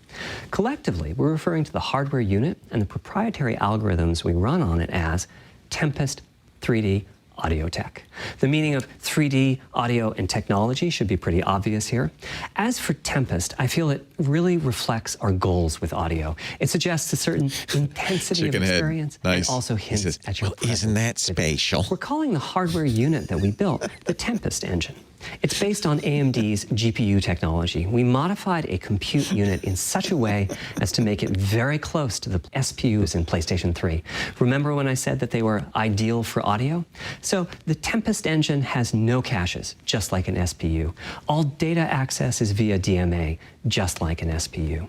Collectively, we're referring to the hardware unit and the proprietary algorithms we run on it as Tempest 3D Audio Tech. The meaning of 3D audio and technology should be pretty obvious here. As for Tempest, I feel it really reflects our goals with audio. It suggests a certain intensity of experience and also hints at your presence. Isn't that spatial? We're calling the hardware unit that we built the Tempest engine. It's based on AMD's GPU technology. We modified a compute unit in such a way as to make it very close to the SPUs in PlayStation 3. Remember when I said that they were ideal for audio? So the Tempest engine has no caches, just like an SPU. All data access is via DMA, just like an SPU.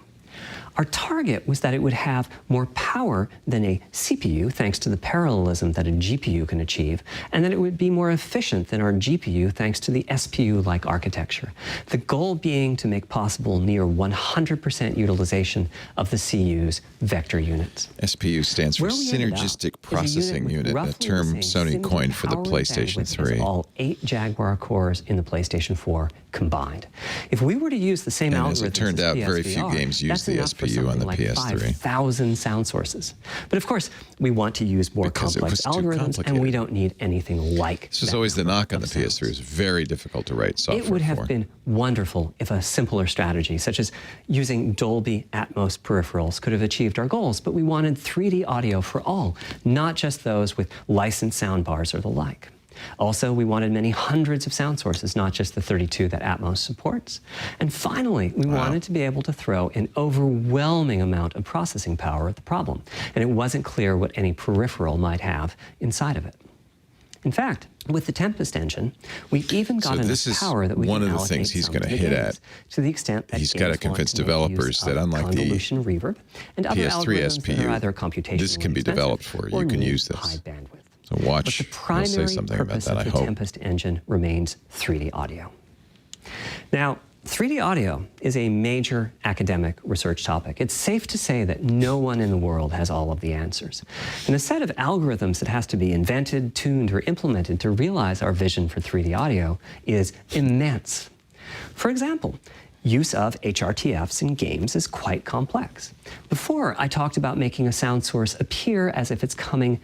Our target was that it would have more power than a CPU, thanks to the parallelism that a GPU can achieve, and that it would be more efficient than our GPU, thanks to the SPU-like architecture. The goal being to make possible near 100% utilization of the CU's vector units. SPU stands for Synergistic Processing Unit, a term Sony coined for the PlayStation 3. All 8 Jaguar cores in the PlayStation 4 combined. If we were to use the same algorithm, as it turned out, very few games use the SPU on the PS3. 5,000 sound sources. But of course, we want to use more complex algorithms, and we don't need anything like this. Is always the knock on the PS3. It was very difficult to write software for. It would have been wonderful if a simpler strategy, such as using Dolby Atmos peripherals, could have achieved our goals, but we wanted 3D audio for all, not just those with licensed soundbars or the like. Also, we wanted many hundreds of sound sources, not just the 32 that Atmos supports. And finally, we wanted to be able to throw an overwhelming amount of processing power at the problem, and it wasn't clear what any peripheral might have inside of it. In fact, with the Tempest engine, we've even got enough power that we can allocate one of the things he's going to hit at. To the extent that he's got to convince developers that unlike the reverb and other PS3 SPU, this can be developed for you. You can use this. High bandwidth. So watch, but the primary say something about that, I hope. The Tempest engine remains 3D audio. Now, 3D audio is a major academic research topic. It's safe to say that no one in the world has all of the answers. And the set of algorithms that has to be invented, tuned, or implemented to realize our vision for 3D audio is immense. For example, use of HRTFs in games is quite complex. Before, I talked about making a sound source appear as if it's coming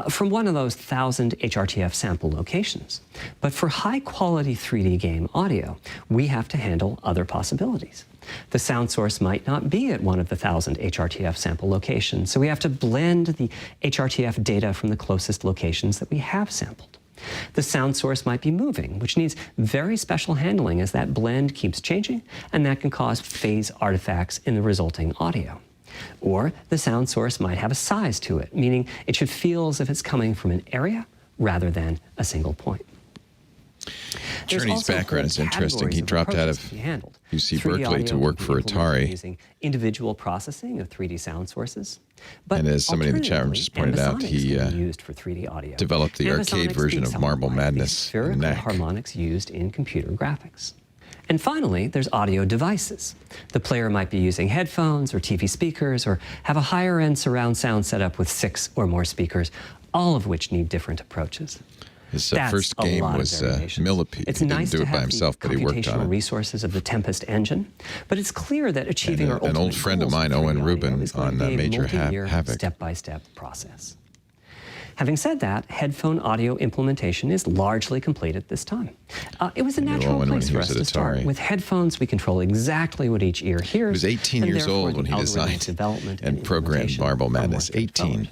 from one of those 1,000 HRTF sample locations. But for high-quality 3D game audio, we have to handle other possibilities. The sound source might not be at one of the 1,000 HRTF sample locations, so we have to blend the HRTF data from the closest locations that we have sampled. The sound source might be moving, which needs very special handling as that blend keeps changing, and that can cause phase artifacts in the resulting audio. Or the sound source might have a size to it, meaning it should feel as if it's coming from an area rather than a single point. Cerny's background is interesting. He dropped out of UC Berkeley to work for Atari. Using individual processing of 3D sound sources. But and as somebody in the chat room just pointed out, he developed the arcade version of Marble Madness in NAC. Harmonics used in computer graphics. And finally, there's audio devices. The player might be using headphones or TV speakers or have a higher-end surround sound setup with 6 or more speakers, all of which need different approaches. His first game was Millipede. It's he didn't nice do to it by have himself, but he worked on it. Resources of the Tempest engine, but it's clear that achieving our an old friend of mine, Owen Rubin, on Major Havoc. Step-by-step process. Having said that, headphone audio implementation is largely complete at this time. It was a natural place for us to start. With headphones, we control exactly what each ear hears. He was 18 years old when he designed and programmed Marble Madness. 18.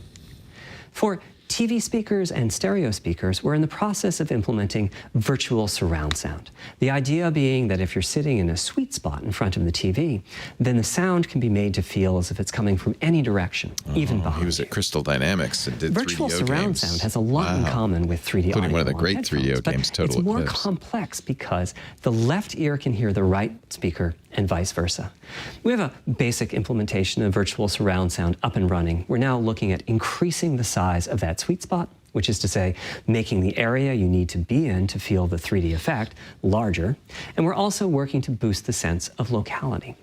For TV speakers and stereo speakers were in the process of implementing virtual surround sound. The idea being that if you're sitting in a sweet spot in front of the TV, then the sound can be made to feel as if it's coming from any direction, even behind you. He was at Crystal Dynamics and did Virtual 3DO surround games. sound has a lot in common with 3D Including audio one of the on great headphones, 3DO but games, Total it's more Eclipse. complex because the left ear can hear the right speaker and vice versa. We have a basic implementation of virtual surround sound up and running. We're now looking at increasing the size of that sweet spot, which is to say, making the area you need to be in to feel the 3D effect larger. And we're also working to boost the sense of locality.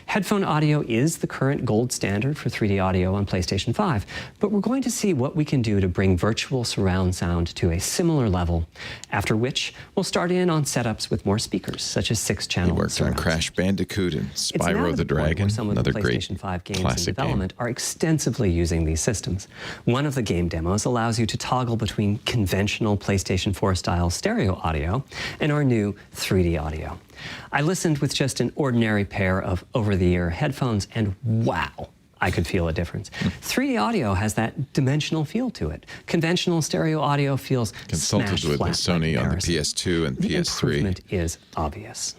Headphone audio is the current gold standard for 3D audio on PlayStation 5, but we're going to see what we can do to bring virtual surround sound to a similar level, after which we'll start in on setups with more speakers, such as 6-channel. He worked on Crash Bandicoot and Spyro the Dragon, another great PlayStation 5 games in development are extensively using these systems. One of the game demos allows you to toggle between conventional PlayStation 4 style stereo audio and our new 3D audio. I listened with just an ordinary pair of over-the-ear headphones, and wow, I could feel a difference. 3D audio has that dimensional feel to it. Conventional stereo audio feels consulted with Sony on the PS2 and the PS3. improvement is obvious.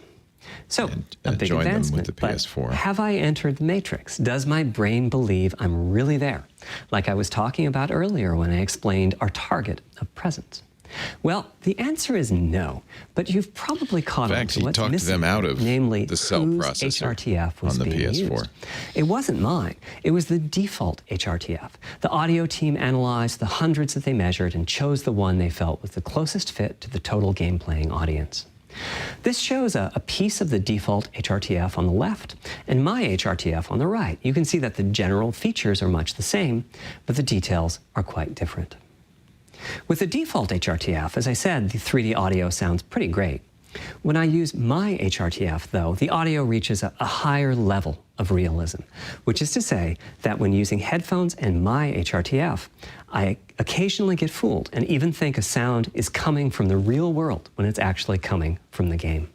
So, a big joined them advancement, with the PS4. but have I entered the matrix? Does my brain believe I'm really there? Like I was talking about earlier when I explained our target of presence. Well, the answer is no, but you've probably caught on to what's missing. He talked them out of namely the cell whose processor HRTF was on the being PS4. used. It wasn't mine. It was the default HRTF. The audio team analyzed the hundreds that they measured and chose the one they felt was the closest fit to the total game-playing audience. This shows a piece of the default HRTF on the left and my HRTF on the right. You can see that the general features are much the same, but the details are quite different. With the default HRTF, as I said, the 3D audio sounds pretty great. When I use my HRTF, though, the audio reaches a higher level of realism, which is to say that when using headphones and my HRTF, I occasionally get fooled and even think a sound is coming from the real world when it's actually coming from the game.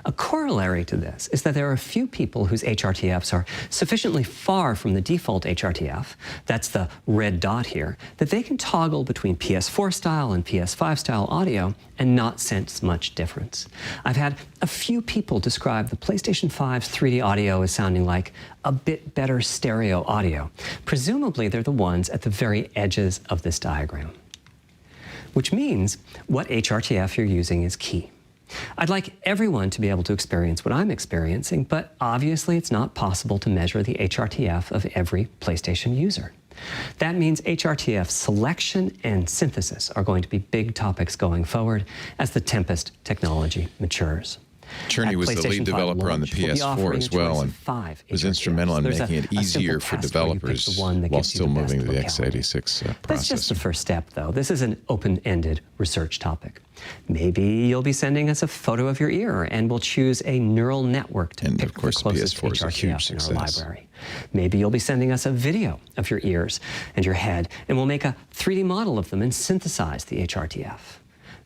A corollary to this is that there are a few people whose HRTFs are sufficiently far from the default HRTF, that's the red dot here, that they can toggle between PS4 style and PS5 style audio and not sense much difference. I've had a few people describe the PlayStation 5's 3D audio as sounding like a bit better stereo audio. Presumably they're the ones at the very edges of this diagram. Which means what HRTF you're using is key. I'd like everyone to be able to experience what I'm experiencing, but obviously it's not possible to measure the HRTF of every PlayStation user. That means HRTF selection and synthesis are going to be big topics going forward as the Tempest technology matures. Cerny was the lead developer on the PS4 as well and was instrumental in making it easier for developers while still moving to the x86 processor. That's just the first step, though. This is an open-ended research topic. Maybe you'll be sending us a photo of your ear and we'll choose a neural network to pick the closest PS4 is a huge HRTF success. in our library. Maybe you'll be sending us a video of your ears and your head and we'll make a 3D model of them and synthesize the HRTF.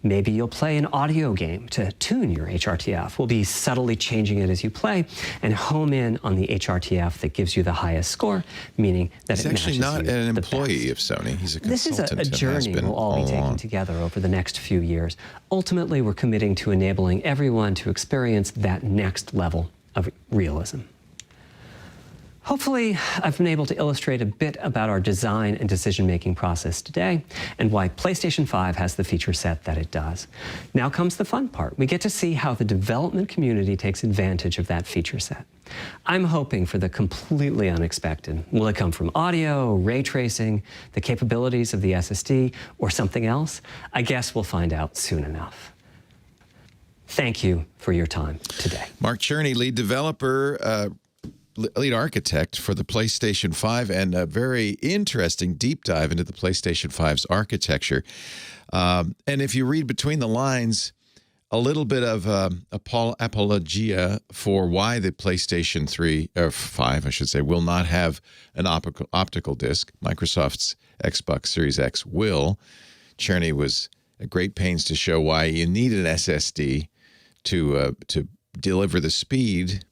Maybe you'll play an audio game to tune your HRTF. We'll be subtly changing it as you play and home in on the HRTF that gives you the highest score, meaning that He's it matches actually not you an the employee best. of Sony. He's a This is consultant. a journey we'll all be taking together over the next few years. Ultimately, we're committing to enabling everyone to experience that next level of realism. Hopefully, I've been able to illustrate a bit about our design and decision-making process today and why PlayStation 5 has the feature set that it does. Now comes the fun part. We get to see how the development community takes advantage of that feature set. I'm hoping for the completely unexpected. Will it come from audio, ray tracing, the capabilities of the SSD, or something else? I guess we'll find out soon enough. Thank you for your time today. Mark Cerny, lead developer, lead architect for the PlayStation 5, and a very interesting deep dive into the PlayStation 5's architecture. And if you read between the lines, a little bit of apologia for why the PlayStation 3 or 5, I should say, will not have an optical disc. Microsoft's Xbox Series X will. Cerny was at great pains to show why you need an SSD to deliver the speed.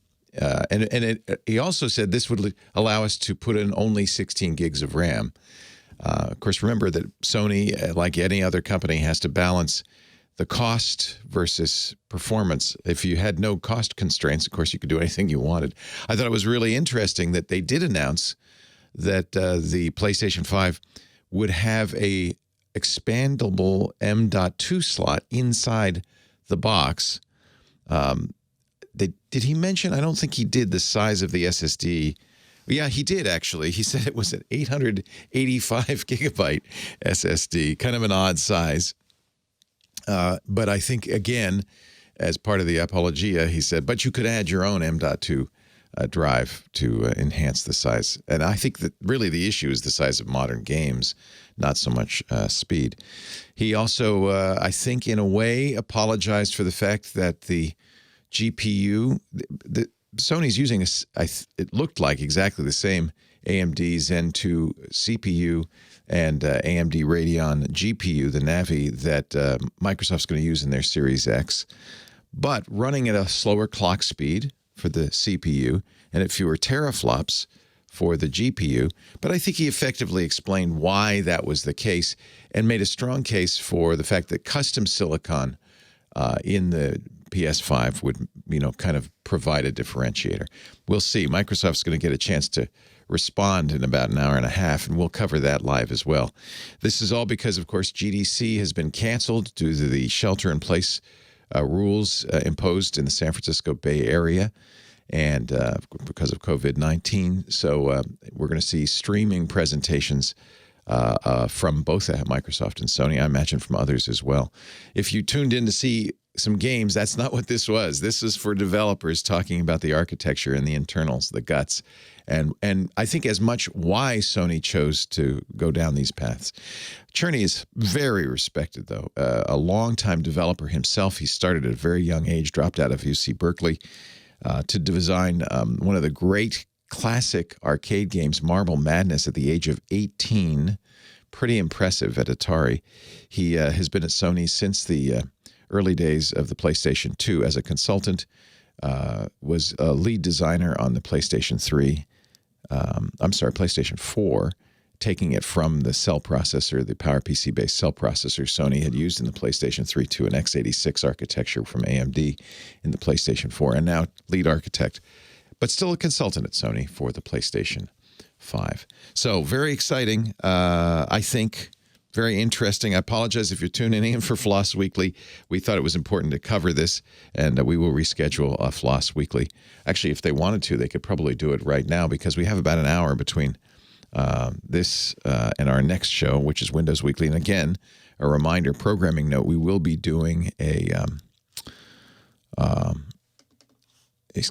He also said this would allow us to put in only 16 gigs of RAM. Of course, remember that Sony, like any other company, has to balance the cost versus performance. If you had no cost constraints, of course, you could do anything you wanted. I thought it was really interesting that they did announce that the PlayStation 5 would have a expandable M.2 slot inside the box. Did he mention? I don't think he did the size of the SSD. Yeah, he did, actually. He said it was an 885 gigabyte SSD, kind of an odd size. But I think, again, as part of the apologia, he said, but you could add your own M.2 drive to enhance the size. And I think that really the issue is the size of modern games, not so much speed. He also, I think, in a way, apologized for the fact that the GPU, Sony's using, it looked like exactly the same AMD Zen 2 CPU and AMD Radeon GPU, the Navi, that Microsoft's going to use in their Series X, but running at a slower clock speed for the CPU and at fewer teraflops for the GPU. But I think he effectively explained why that was the case and made a strong case for the fact that custom silicon in the PS5 would, kind of provide a differentiator. We'll see. Microsoft's going to get a chance to respond in about an hour and a half, and we'll cover that live as well. This is all because, of course, GDC has been canceled due to the shelter-in-place rules imposed in the San Francisco Bay Area and because of COVID-19. So we're going to see streaming presentations from both Microsoft and Sony, I imagine from others as well. If you tuned in to see some games, that's not what this was. This is for developers talking about the architecture and the internals, the guts, and I think as much why Sony chose to go down these paths. Cerny is very respected, though. A longtime developer himself. He started at a very young age, dropped out of UC Berkeley to design one of the great classic arcade games, Marble Madness, at the age of 18. Pretty impressive at Atari. He has been at Sony since the early days of the PlayStation 2 as a consultant, was a lead designer on the PlayStation 3. PlayStation 4, taking it from the cell processor, the PowerPC-based cell processor Sony had used in the PlayStation 3 to an x86 architecture from AMD in the PlayStation 4, and now lead architect, but still a consultant at Sony for the PlayStation 5. So very exciting, I think. Very interesting. I apologize if you're tuning in for Floss Weekly. We thought it was important to cover this, and we will reschedule Floss Weekly. Actually, if they wanted to, they could probably do it right now because we have about an hour between this and our next show, which is Windows Weekly. And again, a reminder, programming note, we will be doing a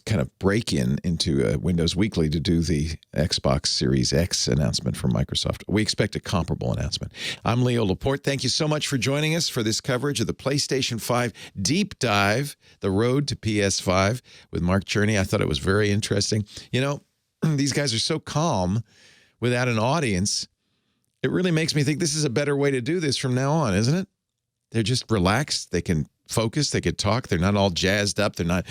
kind of break-in into Windows Weekly to do the Xbox Series X announcement from Microsoft. We expect a comparable announcement. I'm Leo Laporte. Thank you so much for joining us for this coverage of the PlayStation 5 Deep Dive, The Road to PS5 with Mark Cerny. I thought it was very interesting. These guys are so calm without an audience. It really makes me think this is a better way to do this from now on, isn't it? They're just relaxed. They can focus. They can talk. They're not all jazzed up. They're not,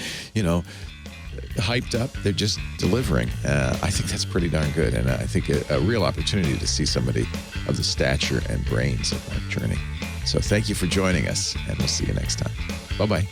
hyped up. They're just delivering. I think that's pretty darn good, and I think a real opportunity to see somebody of the stature and brains of Mark Cerny. So thank you for joining us, and we'll see you next time. Bye-bye.